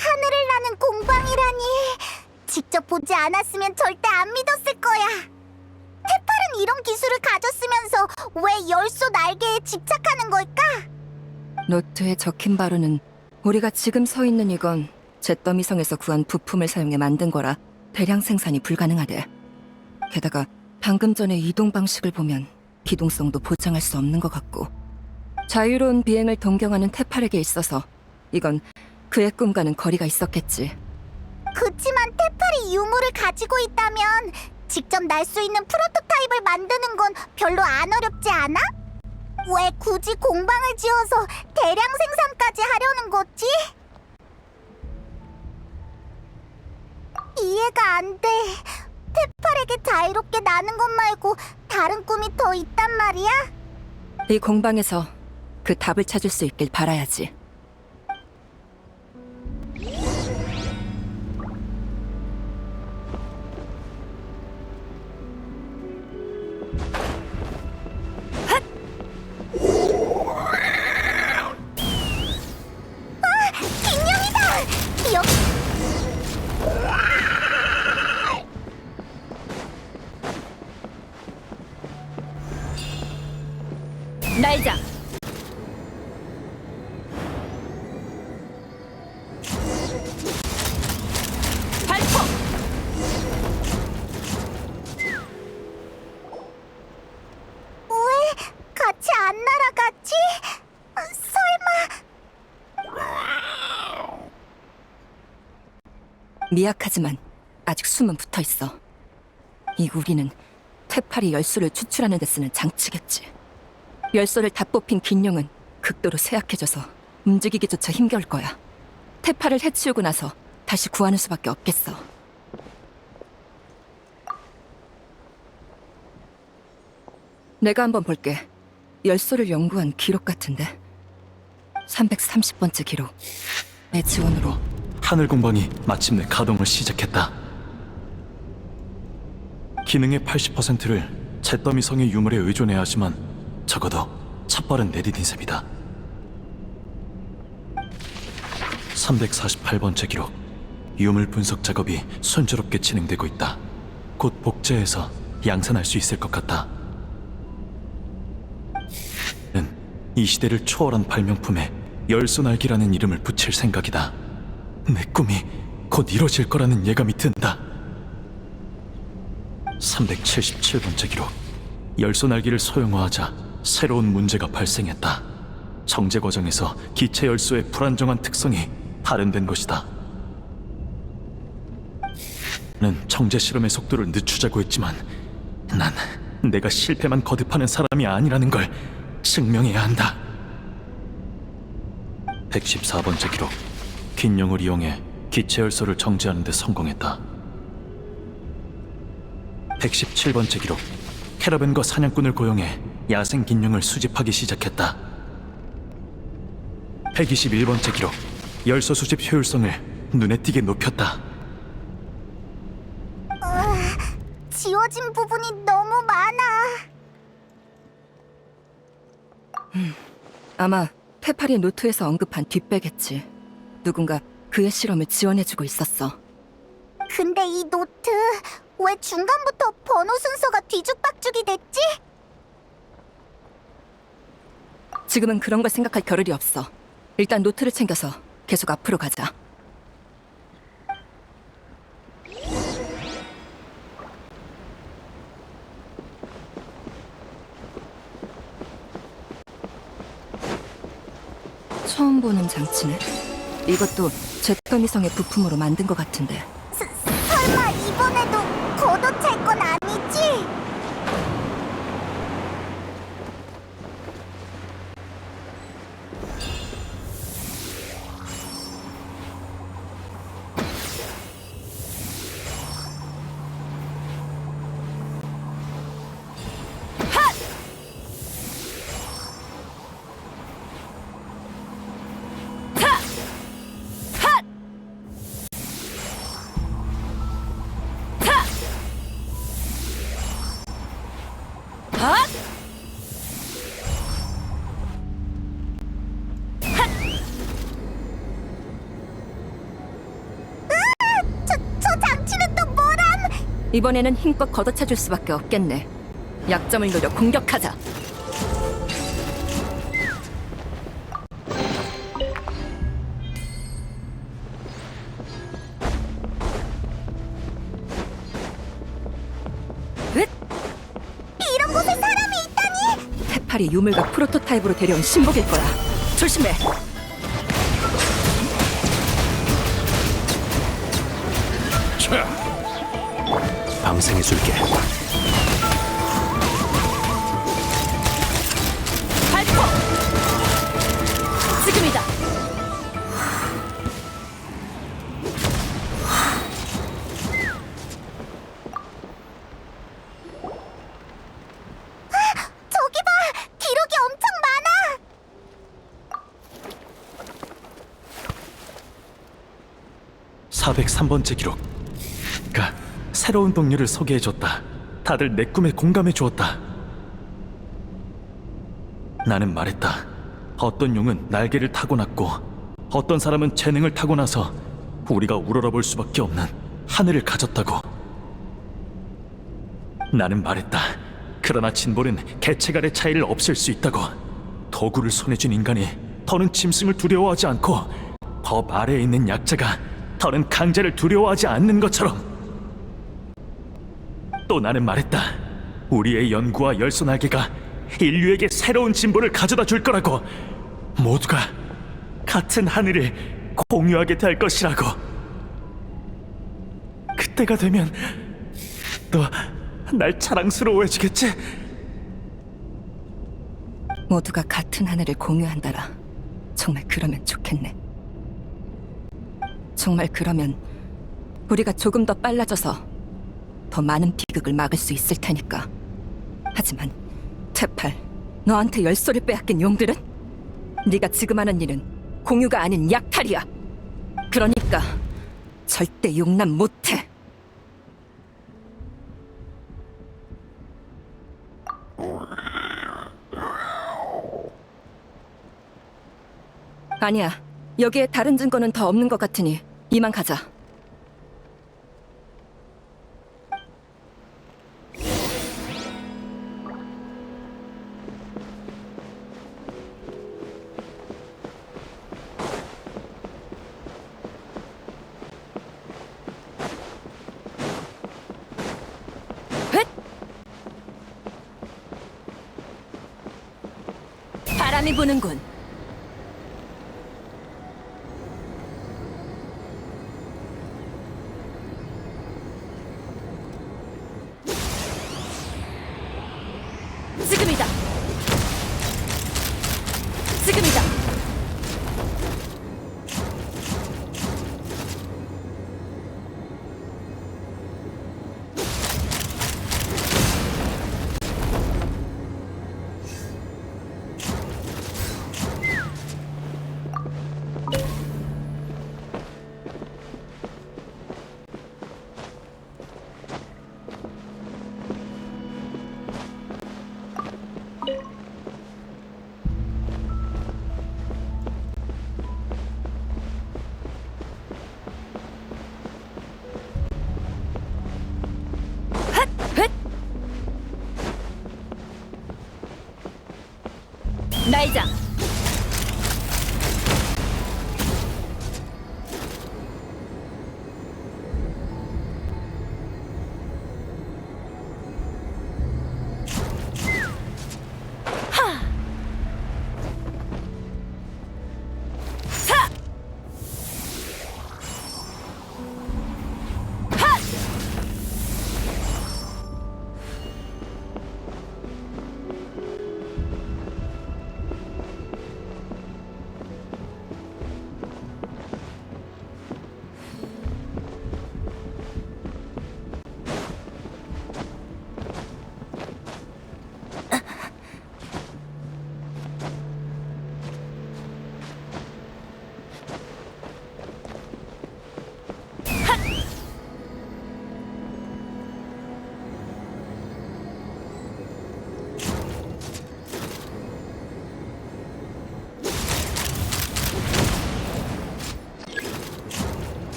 하늘을 나는 공방이라니. 직접 보지 않았으면 절대 안 믿었을 거야. 테팔은 이런 기술을 가졌으면서 왜 열소 날개에 집착하는 걸까? 노트에 적힌 바로는 우리가 지금 서 있는 이건 잿더미성에서 구한 부품을 사용해 만든 거라 대량 생산이 불가능하대. 게다가 방금 전의 이동 방식을 보면 기동성도 보장할 수 없는 것 같고, 자유로운 비행을 동경하는 테팔에게 있어서 이건 그의 꿈과는 거리가 있었겠지. 그치만 테팔이 유물을 가지고 있다면 직접 날 수 있는 프로토타입을 만드는 건 별로 안 어렵지 않아? 왜 굳이 공방을 지어서 대량 생산까지 하려는 거지? 이해가 안 돼. 테팔에게 자유롭게 나는 것 말고 다른 꿈이 더 있단 말이야? 이 공방에서 그 답을 찾을 수 있길 바라야지. 김영이다! 날자. 발포. 왜 같이 안 날아가지? 설마... 미약하지만 아직 숨은 붙어 있어. 이 우리는 테팔이 열소를 추출하는 데 쓰는 장치겠지. 열소를 다 뽑힌 긴용은 극도로 쇠약해져서 움직이기조차 힘겨울 거야. 테팔을 해치우고 나서 다시 구하는 수밖에 없겠어. 내가 한번 볼게. 열소를 연구한 기록 같은데. 330번째 기록. 내 지원으로 하늘 공방이 마침내 가동을 시작했다. 기능의 80%를 잿더미 성의 유물에 의존해야 하지만 적어도 첫발은 내디딘 셈이다. 348번째 기록. 유물 분석 작업이 순조롭게 진행되고 있다. 곧 복제해서 양산할 수 있을 것 같다. 는 이 시대를 초월한 발명품에 열소날개라는 이름을 붙일 생각이다. 내 꿈이 곧 이뤄질 거라는 예감이 든다. 377번째 기록. 열소 날개를 소형화하자 새로운 문제가 발생했다. 정제 과정에서 기체 열소의 불안정한 특성이 발현된 것이다. 는 정제 실험의 속도를 늦추자고 했지만 난 내가 실패만 거듭하는 사람이 아니라는 걸 증명해야 한다. 114번째 기록. 긴용을 이용해 기체 열소를 정지하는 데 성공했다. 117번째 기록. 캐러밴과 사냥꾼을 고용해 야생 긴용을 수집하기 시작했다. 121번째 기록. 열소 수집 효율성을 눈에 띄게 높였다. 지워진 부분이 너무 많아. 아마 페파리 노트에서 언급한 뒷배겠지. 누군가 그의 실험을 지원해주고 있었어. 근데 이 노트 왜 중간부터 번호 순서가 뒤죽박죽이 됐지? 지금은 그런 걸 생각할 겨를이 없어. 일단 노트를 챙겨서 계속 앞으로 가자. 처음 보는 장치네. 이것도 잿더미성의 부품으로 만든 것 같은데. 설마 이번에도 걷어찰 건 아니지? 저 장치는 또 뭐람? 이번에는 힘껏 걷어차줄 수밖에 없겠네. 약점을 노려 공격하자. 이런 곳에 사람이 있다니? 테팔이 유물과 프로토타입으로 데려온 신복일 거야. 조심해. 방생해줄게. 발포! 지금이다. 저기 봐! 기록이 엄청 많아! 403번째 기록. 새로운 동료를 소개해줬다. 다들 내 꿈에 공감해주었다. 나는 말했다. 어떤 용은 날개를 타고났고 어떤 사람은 재능을 타고나서 우리가 우러러볼 수밖에 없는 하늘을 가졌다고. 나는 말했다. 그러나 진볼은 개체 간의 차이를 없앨 수 있다고. 도구를 손에 쥔 인간이 더는 짐승을 두려워하지 않고 법 아래에 있는 약자가 더는 강자를 두려워하지 않는 것처럼. 또 나는 말했다. 우리의 연구와 열소 날개가 인류에게 새로운 진보를 가져다 줄 거라고. 모두가 같은 하늘을 공유하게 될 것이라고. 그때가 되면 또 날 자랑스러워해주겠지? 모두가 같은 하늘을 공유한다라. 정말 그러면 좋겠네. 정말 그러면 우리가 조금 더 빨라져서 더 많은 비극을 막을 수 있을 테니까. 하지만 테팔, 너한테 열소를 빼앗긴 용들은? 네가 지금 하는 일은 공유가 아닌 약탈이야. 그러니까 절대 용납 못해. 아니야. 여기에 다른 증거는 더 없는 것 같으니 이만 가자. 뻔히 보는군. 지금이다. 지금이다. 날자.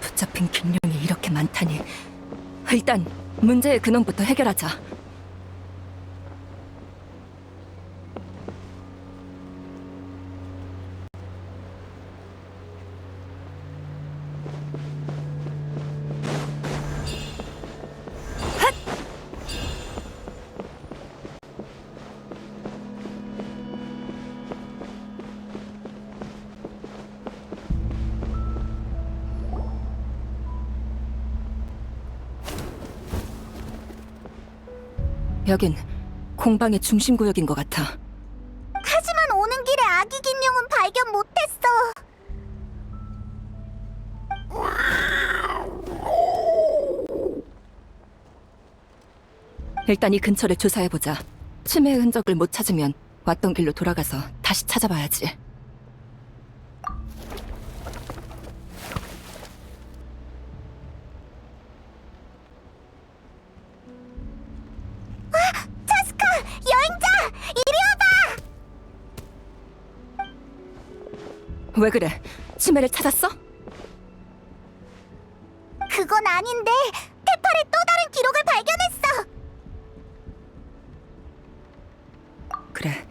붙잡힌 긴룡이 이렇게 많다니. 일단 문제의 근원부터 해결하자. 여긴 공방의 중심 구역인 것 같아. 하지만 오는 길에 아기 긴룡은 발견 못했어. 일단 이 근처를 조사해보자. 치매의 흔적을 못 찾으면 왔던 길로 돌아가서 다시 찾아봐야지. 차스카! 여행자! 이리 와봐! 왜 그래? 치매를 찾았어? 그건 아닌데 테팔의 또 다른 기록을 발견했어. 그래.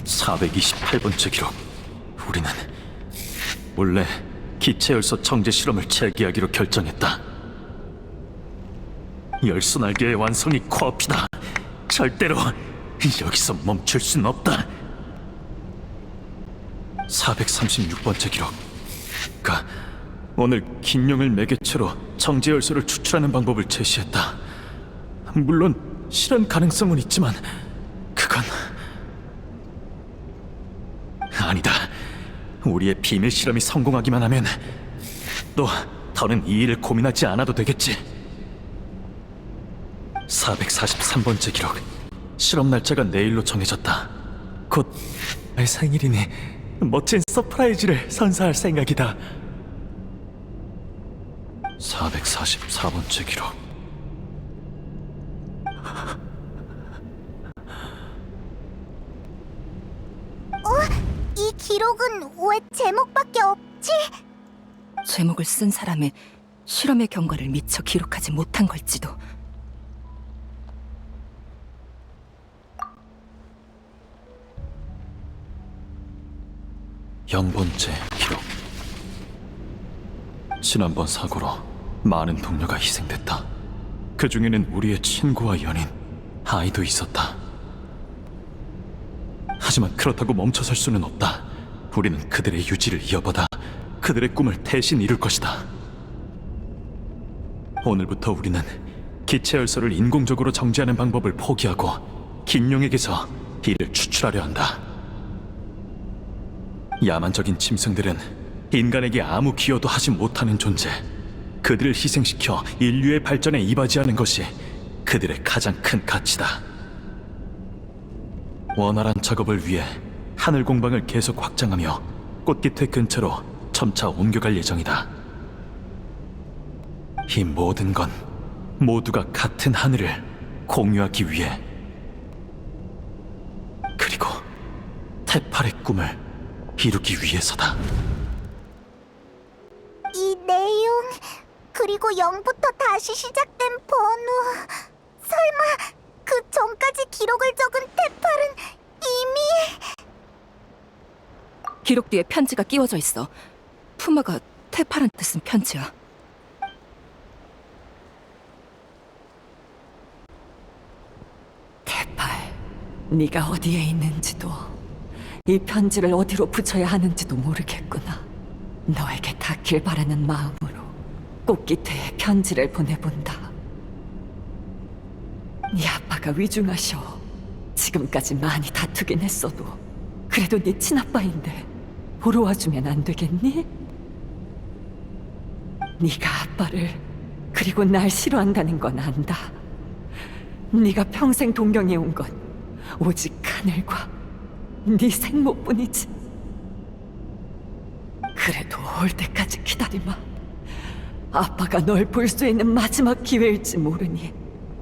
(428번째) 기록. 우리는 원래 기체열소 정제 실험을 재개하기로 결정했다. 열소 날개의 완성이 코앞이다. 절대로 여기서 멈출 순 없다. (436번째) 기록. 오늘 긴룡을 매개체로 정제 열소를 추출하는 방법을 제시했다. 물론 실현 가능성은 있지만 그건 아니다. 우리의 비밀 실험이 성공하기만 하면 또 더는 이 일을 고민하지 않아도 되겠지. 443번째 기록. 실험 날짜가 내일로 정해졌다. 곧 내 생일이니 멋진 서프라이즈를 선사할 생각이다. 444번째 기록. 기록은 왜 제목밖에 없지? 제목을 쓴 사람의 실험의 경과를 미처 기록하지 못한 걸지도. 영번째 기록. 지난번 사고로 많은 동료가 희생됐다. 그 중에는 우리의 친구와 연인, 아이도 있었다. 하지만 그렇다고 멈춰설 수는 없다. 우리는 그들의 유지를 이어받아 그들의 꿈을 대신 이룰 것이다. 오늘부터 우리는 기체 열소를 인공적으로 정지하는 방법을 포기하고 긴용에게서 이를 추출하려 한다. 야만적인 짐승들은 인간에게 아무 기여도 하지 못하는 존재. 그들을 희생시켜 인류의 발전에 이바지하는 것이 그들의 가장 큰 가치다. 원활한 작업을 위해 하늘 공방을 계속 확장하며 꽃깃회 근처로 점차 옮겨갈 예정이다. 이 모든 건 모두가 같은 하늘을 공유하기 위해, 그리고 테팔의 꿈을 이루기 위해서다. 이 내용, 그리고 0부터 다시 시작된 번호. 설마 그 전까지 기록을 적은 테팔은 이미... 기록 뒤에 편지가 끼워져 있어. 푸마가 테팔한테 쓴 편지야. 테팔, 네가 어디에 있는지도 이 편지를 어디로 붙여야 하는지도 모르겠구나. 너에게 닿길 바라는 마음으로 꽃깃회에 편지를 보내본다. 네 아빠가 위중하셔. 지금까지 많이 다투긴 했어도 그래도 네 친아빠인데 보러 와주면 안 되겠니? 네가 아빠를 그리고 날 싫어한다는 건 안다. 네가 평생 동경해온 건 오직 하늘과 네 생모뿐이지. 그래도 올 때까지 기다리마. 아빠가 널 볼 수 있는 마지막 기회일지 모르니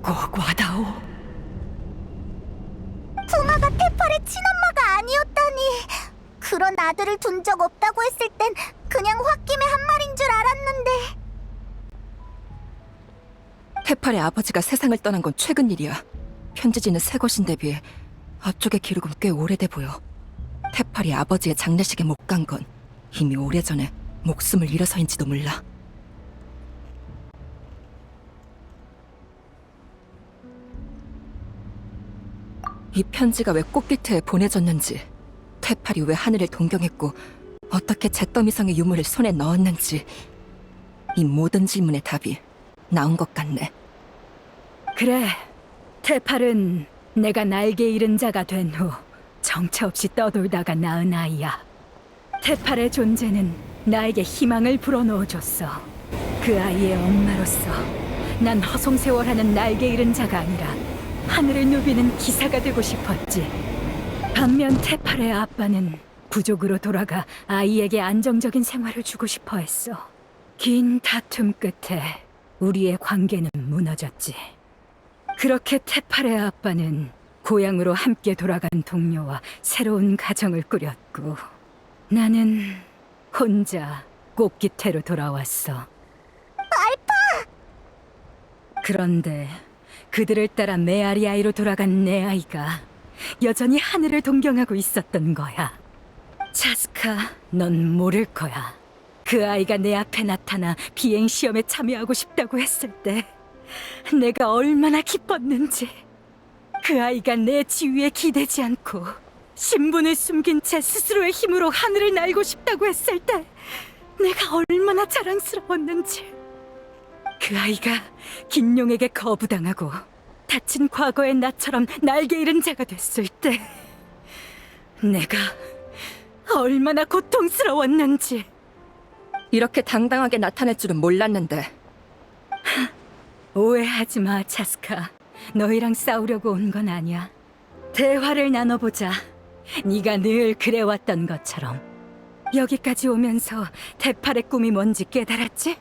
꼭 와다오. 푸마가 테팔의 친엄마가 아니었다니. 그런 아들을 둔 적 없다고 했을 땐 그냥 홧김에 한 말인 줄 알았는데. 테팔의 아버지가 세상을 떠난 건 최근 일이야. 편지지는 새 것인데 비해 앞쪽의 기록은 꽤 오래돼 보여. 테팔이 아버지의 장례식에 못 간 건 이미 오래전에 목숨을 잃어서인지도 몰라. 이 편지가 왜 꽃깃회에 보내졌는지, 테팔이 왜 하늘을 동경했고 어떻게 잿더미성의 유물을 손에 넣었는지, 이 모든 질문의 답이 나온 것 같네. 그래, 테팔은 내가 날개 잃은 자가 된 후 정처 없이 떠돌다가 낳은 아이야. 테팔의 존재는 나에게 희망을 불어넣어줬어. 그 아이의 엄마로서 난 허송세월하는 날개 잃은 자가 아니라 하늘을 누비는 기사가 되고 싶었지. 반면 테팔의 아빠는 부족으로 돌아가 아이에게 안정적인 생활을 주고 싶어 했어. 긴 다툼 끝에 우리의 관계는 무너졌지. 그렇게 테팔의 아빠는 고향으로 함께 돌아간 동료와 새로운 가정을 꾸렸고, 나는 혼자 꽃깃회로 돌아왔어. 알파! 그런데 그들을 따라 메아리아이로 돌아간 내 아이가 여전히 하늘을 동경하고 있었던 거야. 차스카, 넌 모를 거야. 그 아이가 내 앞에 나타나 비행시험에 참여하고 싶다고 했을 때 내가 얼마나 기뻤는지. 그 아이가 내 지위에 기대지 않고 신분을 숨긴 채 스스로의 힘으로 하늘을 날고 싶다고 했을 때 내가 얼마나 자랑스러웠는지. 그 아이가 긴용에게 거부당하고 다친 과거의 나처럼 날개 잃은 자가 됐을 때 내가 얼마나 고통스러웠는지. 이렇게 당당하게 나타낼 줄은 몰랐는데. 오해하지 마, 차스카. 너희랑 싸우려고 온 건 아니야. 대화를 나눠보자. 네가 늘 그래왔던 것처럼. 여기까지 오면서 테팔의 꿈이 뭔지 깨달았지?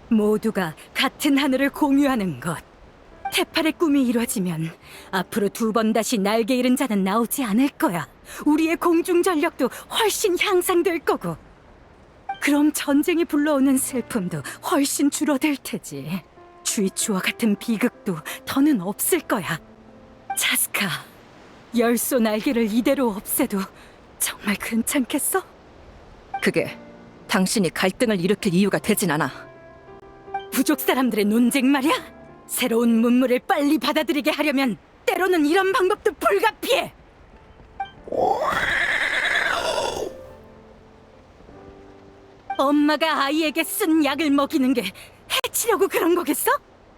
모두가 같은 하늘을 공유하는 것. 테팔의 꿈이 이루어지면 앞으로 2번 다시 날개 잃은 자는 나오지 않을 거야. 우리의 공중 전력도 훨씬 향상될 거고. 그럼 전쟁이 불러오는 슬픔도 훨씬 줄어들 테지. 주이추와 같은 비극도 더는 없을 거야. 차스카, 열소 날개를 이대로 없애도 정말 괜찮겠어? 그게 당신이 갈등을 일으킬 이유가 되진 않아. 부족 사람들의 논쟁 말이야? 새로운 문물을 빨리 받아들이게 하려면 때로는 이런 방법도 불가피해. 엄마가 아이에게 쓴 약을 먹이는 게 해치려고 그런 거겠어?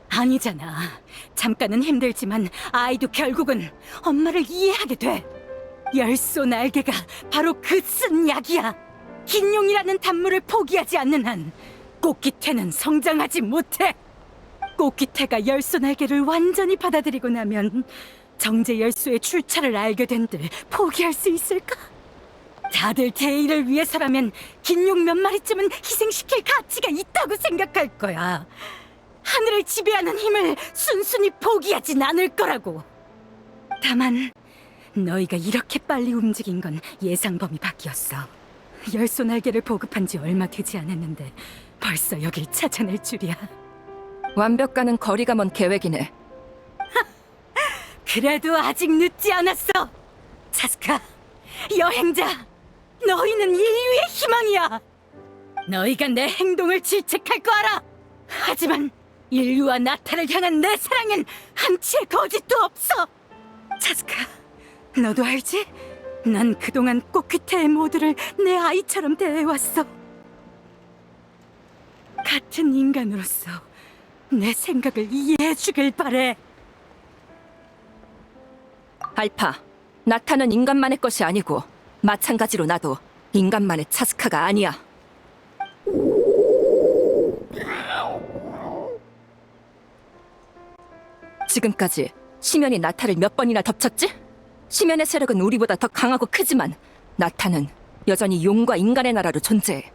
아니잖아. 잠깐은 힘들지만 아이도 결국은 엄마를 이해하게 돼. 열소 날개가 바로 그 쓴 약이야. 긴용이라는 단물을 포기하지 않는 한 꽃기태는 성장하지 못해. 꽃기태가 열소 날개를 완전히 받아들이고 나면 정제 열소의 출처를 알게 된들 포기할 수 있을까? 다들 대의를 위해서라면 긴용 몇 마리쯤은 희생시킬 가치가 있다고 생각할 거야. 하늘을 지배하는 힘을 순순히 포기하진 않을 거라고. 다만 너희가 이렇게 빨리 움직인 건 예상 범위 밖이었어. 열소 날개를 보급한 지 얼마 되지 않았는데 벌써 여길 찾아낼 줄이야. 완벽과는 거리가 먼 계획이네. 그래도 아직 늦지 않았어. 차스카, 여행자, 너희는 인류의 희망이야. 너희가 내 행동을 질책할 거 알아. 하지만 인류와 나타를 향한 내 사랑엔 한치의 거짓도 없어. 차스카, 너도 알지? 난 그동안 꽃귀태의 모두를 내 아이처럼 대해왔어. 같은 인간으로서 내 생각을 이해해주길 바래. 알파, 나타는 인간만의 것이 아니고 마찬가지로 나도 인간만의 차스카가 아니야. 지금까지 심연이 나타를 몇 번이나 덮쳤지? 심연의 세력은 우리보다 더 강하고 크지만 나타는 여전히 용과 인간의 나라로 존재해.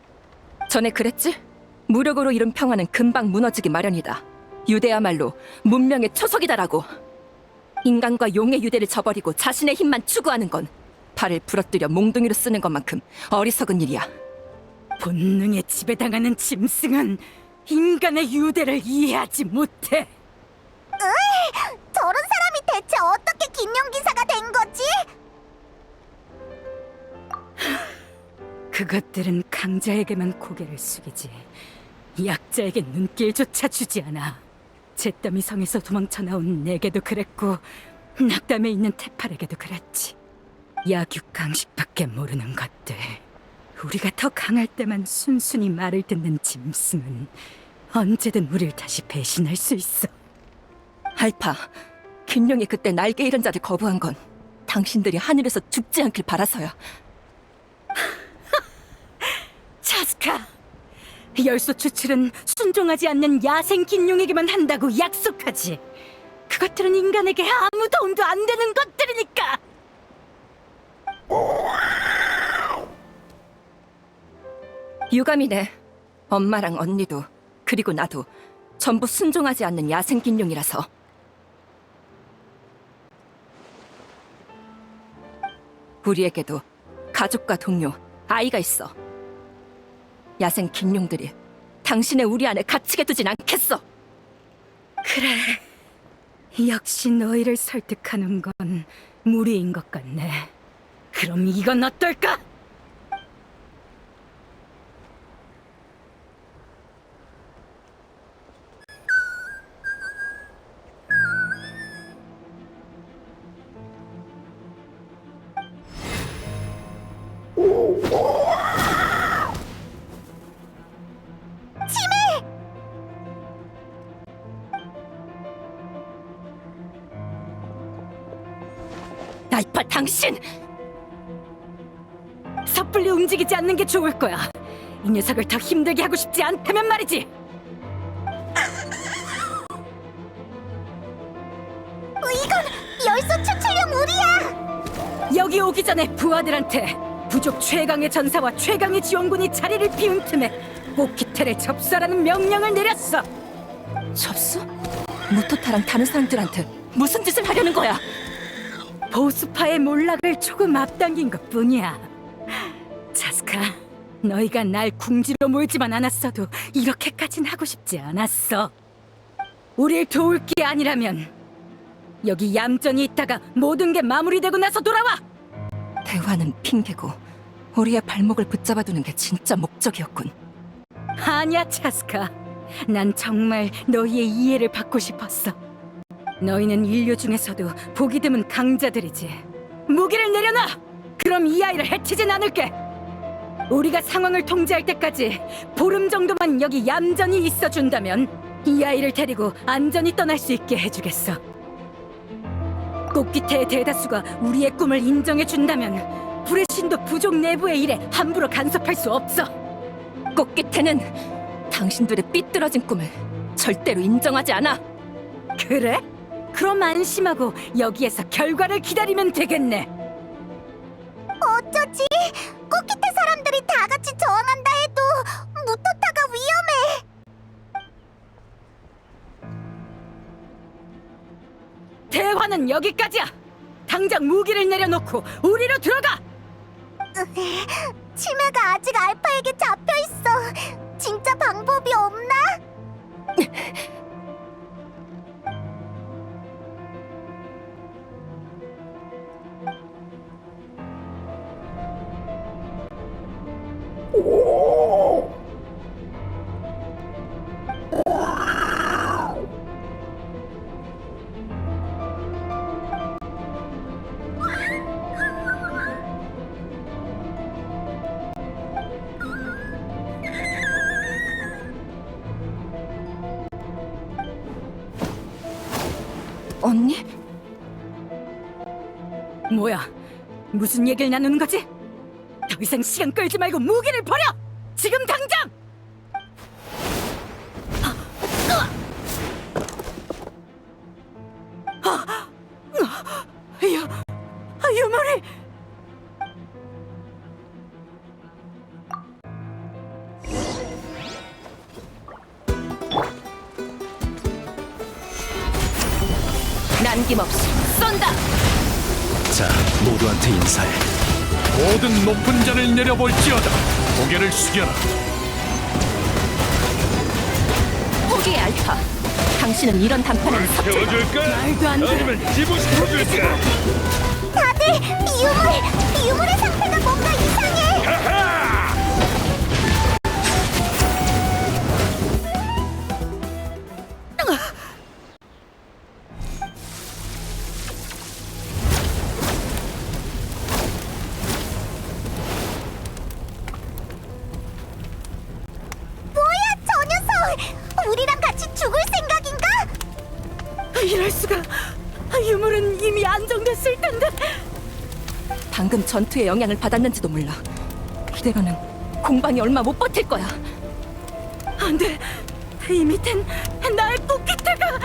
전에 그랬지? 무력으로 이룬 평화는 금방 무너지기 마련이다. 유대야말로 문명의 초석이다라고. 인간과 용의 유대를 저버리고 자신의 힘만 추구하는 건 발을 부러뜨려 몽둥이로 쓰는 것만큼 어리석은 일이야. 본능에 지배당하는 짐승은 인간의 유대를 이해하지 못해. 저런 사람이 대체 어떻게 긴용 기사가 된 거지? 그것들은 강자에게만 고개를 숙이지 약자에게 눈길조차 주지 않아. 잿더미 성에서 도망쳐 나온 내게도 그랬고 낙담에 있는 테팔에게도 그랬지. 약육강식밖에 모르는 것들. 우리가 더 강할 때만 순순히 말을 듣는 짐승은 언제든 우릴 다시 배신할 수 있어. 알파, 김룡이 그때 날개 잃은 자를 거부한 건 당신들이 하늘에서 죽지 않길 바라서야. 차스카, 열소 추출은 순종하지 않는 야생 긴용에게만 한다고 약속하지. 그것들은 인간에게 아무 도움도 안 되는 것들이니까. 유감이네. 엄마랑 언니도 그리고 나도 전부 순종하지 않는 야생 긴용이라서. 우리에게도 가족과 동료, 아이가 있어. 야생 긴용들이 당신의 우리 안에 갇히게 두진 않겠어. 그래, 역시 너희를 설득하는 건 무리인 것 같네. 그럼 이건 어떨까? 알파, 당신! 섣불리 움직이지 않는 게 좋을 거야. 이 녀석을 더 힘들게 하고 싶지 않다면 말이지. 이건 열소 추출용 우리야. 여기 오기 전에 부하들한테 부족 최강의 전사와 최강의 지원군이 자리를 비운 틈에 꽃기태를 접수하라는 명령을 내렸어. 접수? 무토타랑 다른 사람들한테 무슨 짓을 하려는 거야? 보수파의 몰락을 조금 앞당긴 것뿐이야. 자스카, 너희가 날 궁지로 몰지만 않았어도 이렇게까진 하고 싶지 않았어. 우릴 도울 게 아니라면 여기 얌전히 있다가 모든 게 마무리되고 나서 돌아와! 대화는 핑계고 우리의 발목을 붙잡아두는 게 진짜 목적이었군. 아니야, 차스카. 난 정말 너희의 이해를 받고 싶었어. 너희는 인류 중에서도 보기 드문 강자들이지. 무기를 내려놔! 그럼 이 아이를 해치진 않을게. 우리가 상황을 통제할 때까지 보름 정도만 여기 얌전히 있어준다면 이 아이를 데리고 안전히 떠날 수 있게 해주겠어. 꽃기태의 대다수가 우리의 꿈을 인정해준다면 불의 신도 부족 내부의 일에 함부로 간섭할 수 없어. 꽃기태는 당신들의 삐뚤어진 꿈을 절대로 인정하지 않아. 그래? 그럼 안심하고 여기에서 결과를 기다리면 되겠네. 어쩌지? 꽃기태 사람들이 다 같이 저항한다 해도 무토타가 위험해. 대화는 여기까지야. 당장 무기를 내려놓고 우리로 들어가. 치매가 아직 알파에게 잡혀 있어. 진짜 방법이 없나? 언니? 뭐야? 무슨 얘기를 나누는 거지? 더 이상 시간 끌지 말고 무기를 버려! 지금 당장! 유물이! 남김없이 쏜다! 자, 모두한테 인사해. 모든 높은 자를 내려볼지어다. 고개를 숙여라. 포기의 알파. 당신은 이런 단판에 섭질. 말도 안 돼! 다들 유물의 상태가 뭔가 이상해. 뭐야, 저 녀석! 우리랑 같이 죽을 생각인가? 이럴 수가! 유물은 이미 안정됐을 텐데! 방금 전투의 영향을 받았는지도 몰라. 이대로는 공방이 얼마 못 버틸 거야. 안 돼! 이 밑엔 나의 꽃기태가!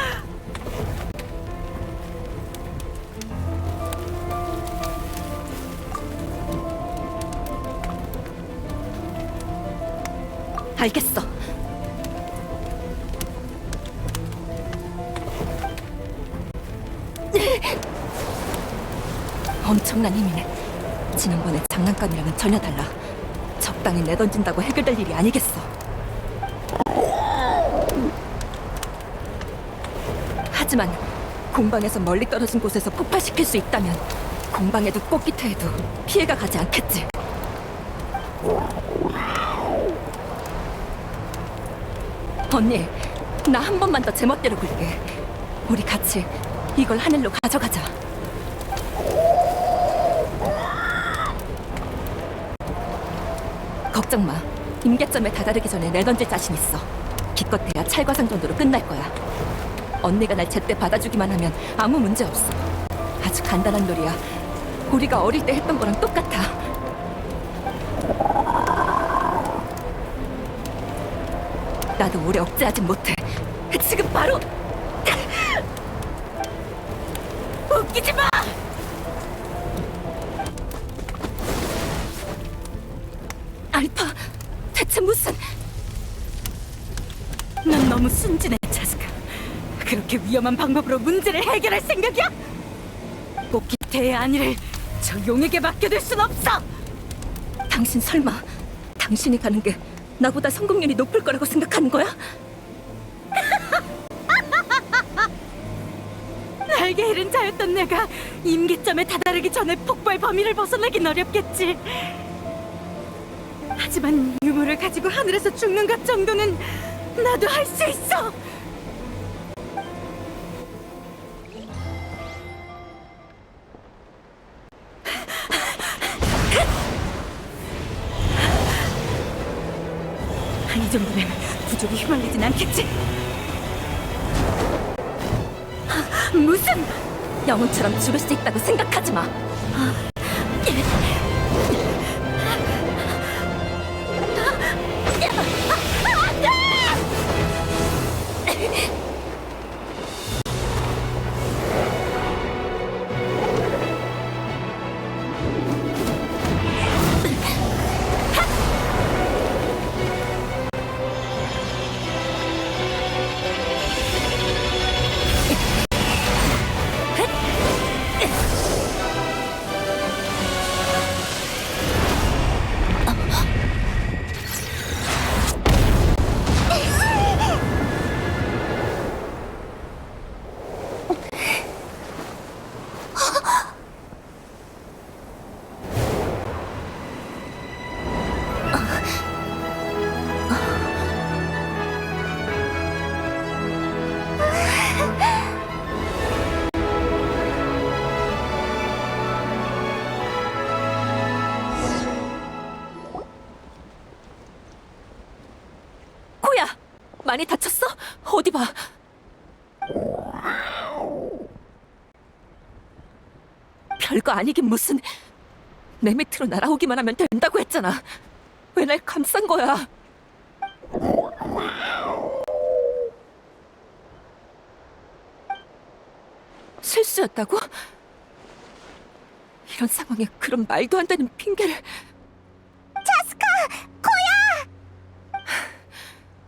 알겠어. 엄청난 힘이네. 지난번에 장난감이랑은 전혀 달라. 적당히 내던진다고 해결될 일이 아니겠어. 하지만 공방에서 멀리 떨어진 곳에서 폭발시킬 수 있다면 공방에도 꽃기태에도 피해가 가지 않겠지. 언니, 나 한 번만 더 제멋대로 굴게. 우리 같이 이걸 하늘로 가져가자. 걱정 마. 임계점에 다다르기 전에 내던질 자신 있어. 기껏해야 찰과상 정도로 끝날 거야. 언니가 날 제때 받아주기만 하면 아무 문제 없어. 아주 간단한 놀이야. 우리가 어릴 때 했던 거랑 똑같아. 나도 오래 억제하진 못해. 지금 바로! 웃기지 마! 알파, 대체 무슨... 넌 너무 순진해, 차스카. 그렇게 위험한 방법으로 문제를 해결할 생각이야? 꽃기태의 안위를 저 용에게 맡겨둘 순 없어! 당신 설마 당신이 가는 게 나보다 성공률이 높을 거라고 생각하는 거야? 날개 잃은 자였던 내가 임기점에 다다르기 전에 폭발 범위를 벗어나긴 어렵겠지. 하지만 유물을 가지고 하늘에서 죽는 것 정도는 나도 할 수 있어. 이 정도면 부족이 휘말리진 않겠지. 무슨 영웅처럼 죽을 수 있다고 생각하지 마. 코야, 많이 다쳤어? 어디 봐. 별거 아니긴 무슨. 내 밑으로 날아오기만 하면 된다고 했잖아. 왜 날 감싼 거야? 실수였다고? 이런 상황에 그런 말도 안 되는 핑계를. 자스카! 코야!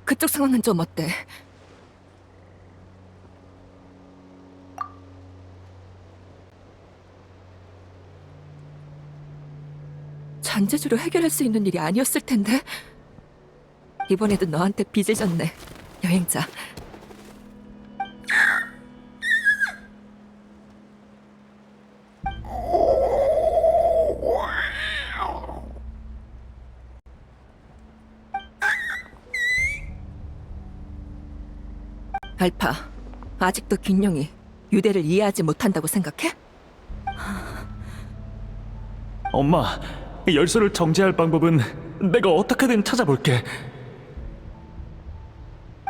그쪽 상황은 좀 어때? 잔재주로 해결할 수 있는 일이 아니었을 텐데. 이번에도 너한테 빚을 졌네, 여행자. 알파, 아직도 긴용이 유대를 이해하지 못한다고 생각해? 엄마, 열쇠를 정지할 방법은 내가 어떻게든 찾아볼게.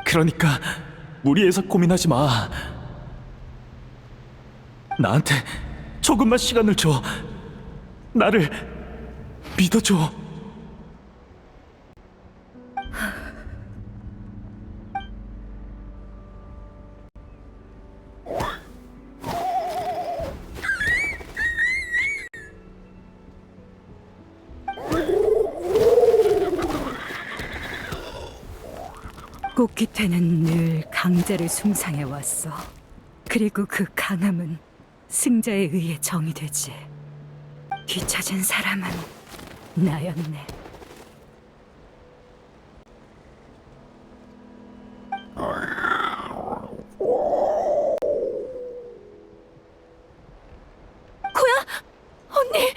그러니까 무리해서 고민하지 마. 나한테 조금만 시간을 줘. 나를 믿어줘. 꽃기태는 늘 강자를 숭상해왔어. 그리고 그 강함은 승자에 의해 정의되지. 뒤처진 사람은 나였네. 코야, 언니.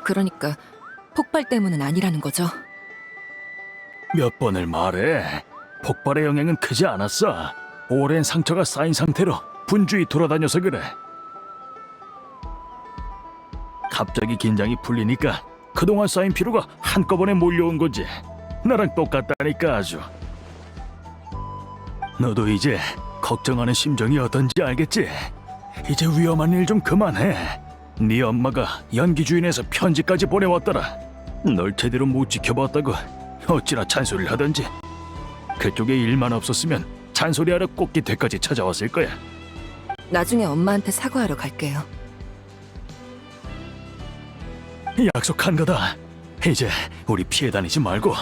그러니까 폭발 때문은 아니라는 거죠? 몇 번을 말해. 폭발의 영향은 크지 않았어. 오랜 상처가 쌓인 상태로 분주히 돌아다녀서 그래. 갑자기 긴장이 풀리니까 그동안 쌓인 피로가 한꺼번에 몰려온 거지. 나랑 똑같다니까 아주. 너도 이제 걱정하는 심정이 어떤지 알겠지? 이제 위험한 일 좀 그만해. 네 엄마가 연기 주인에서 편지까지 보내왔더라. 널 제대로 못 지켜봤다고 어찌나 잔소리를 하던지. 그쪽에 일만 없었으면 잔소리하러 꽃깃태까지 찾아왔을 거야. 나중에 엄마한테 사과하러 갈게요. 약속한 거다. 이제 우리 피해 다니지 말고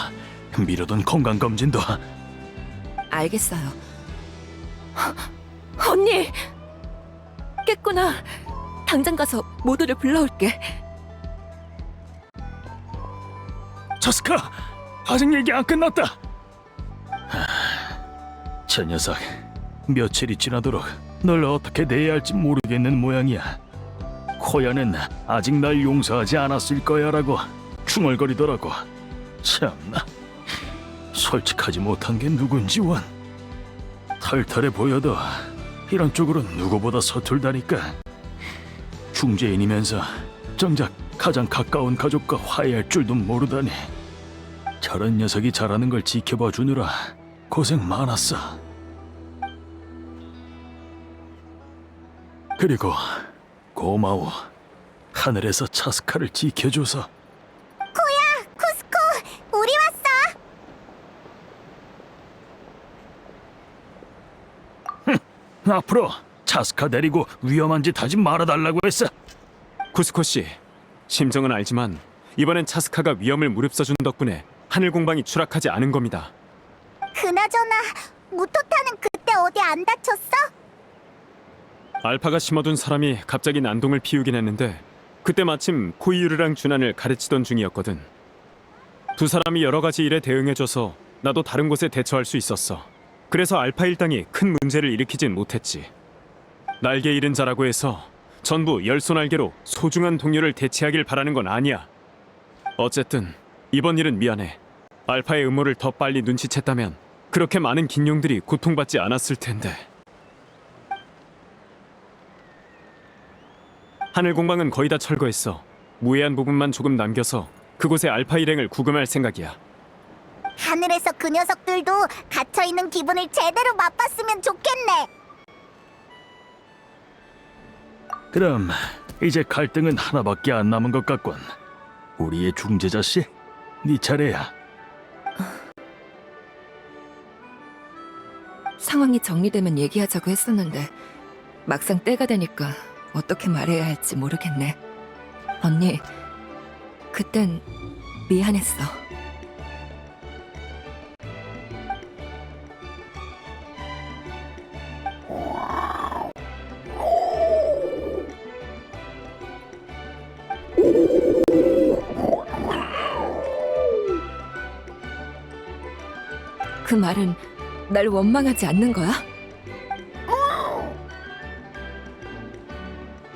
미뤄둔 건강검진도. 알겠어요. 언니! 깼구나. 당장 가서 모두를 불러올게. 저스카! 아직 얘기 안 끝났다. 저 녀석 며칠이 지나도록 널 어떻게 대해야 할지 모르겠는 모양이야. 코야는 아직 날 용서하지 않았을 거야라고 중얼거리더라고. 참나, 솔직하지 못한 게 누군지 원. 털털해 보여도 이런 쪽으로 누구보다 서툴다니까. 중재인이면서 정작 가장 가까운 가족과 화해할 줄도 모르다니. 저런 녀석이 잘하는 걸 지켜봐 주느라 고생 많았어. 그리고 고마워. 하늘에서 차스카를 지켜줘서. 코야, 쿠스코, 우리 왔어. 앞으로 차스카 데리고 위험한 짓 하지 말아달라고 했어. 쿠스코 씨, 심정은 알지만 이번엔 차스카가 위험을 무릅써준 덕분에 하늘 공방이 추락하지 않은 겁니다. 그나저나 무토타는 그때 어디 안 다쳤어? 알파가 심어둔 사람이 갑자기 난동을 피우긴 했는데 그때 마침 코이유르랑 준환을 가르치던 중이었거든. 두 사람이 여러 가지 일에 대응해줘서 나도 다른 곳에 대처할 수 있었어. 그래서 알파 일당이 큰 문제를 일으키진 못했지. 날개 잃은 자라고 해서 전부 열소날개로 소중한 동료를 대체하길 바라는 건 아니야. 어쨌든 이번 일은 미안해. 알파의 음모를 더 빨리 눈치챘다면 그렇게 많은 긴용들이 고통받지 않았을 텐데. 하늘 공방은 거의 다 철거했어. 무해한 부분만 조금 남겨서 그곳에 알파 일행을 구금할 생각이야. 하늘에서 그 녀석들도 갇혀있는 기분을 제대로 맛봤으면 좋겠네. 그럼 이제 갈등은 하나밖에 안 남은 것 같군. 우리의 중재자 씨, 네 차례야. 상황이 정리되면 얘기하자고 했었는데 막상 때가 되니까 어떻게 말해야 할지 모르겠네. 언니, 그땐 미안했어. 그 말은 날 원망하지 않는 거야?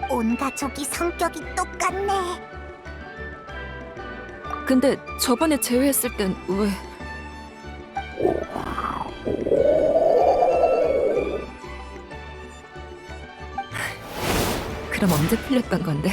온 가족이 성격이 똑같네. 근데 저번에 제외했을 땐 왜... 그럼 언제 풀렸던 건데?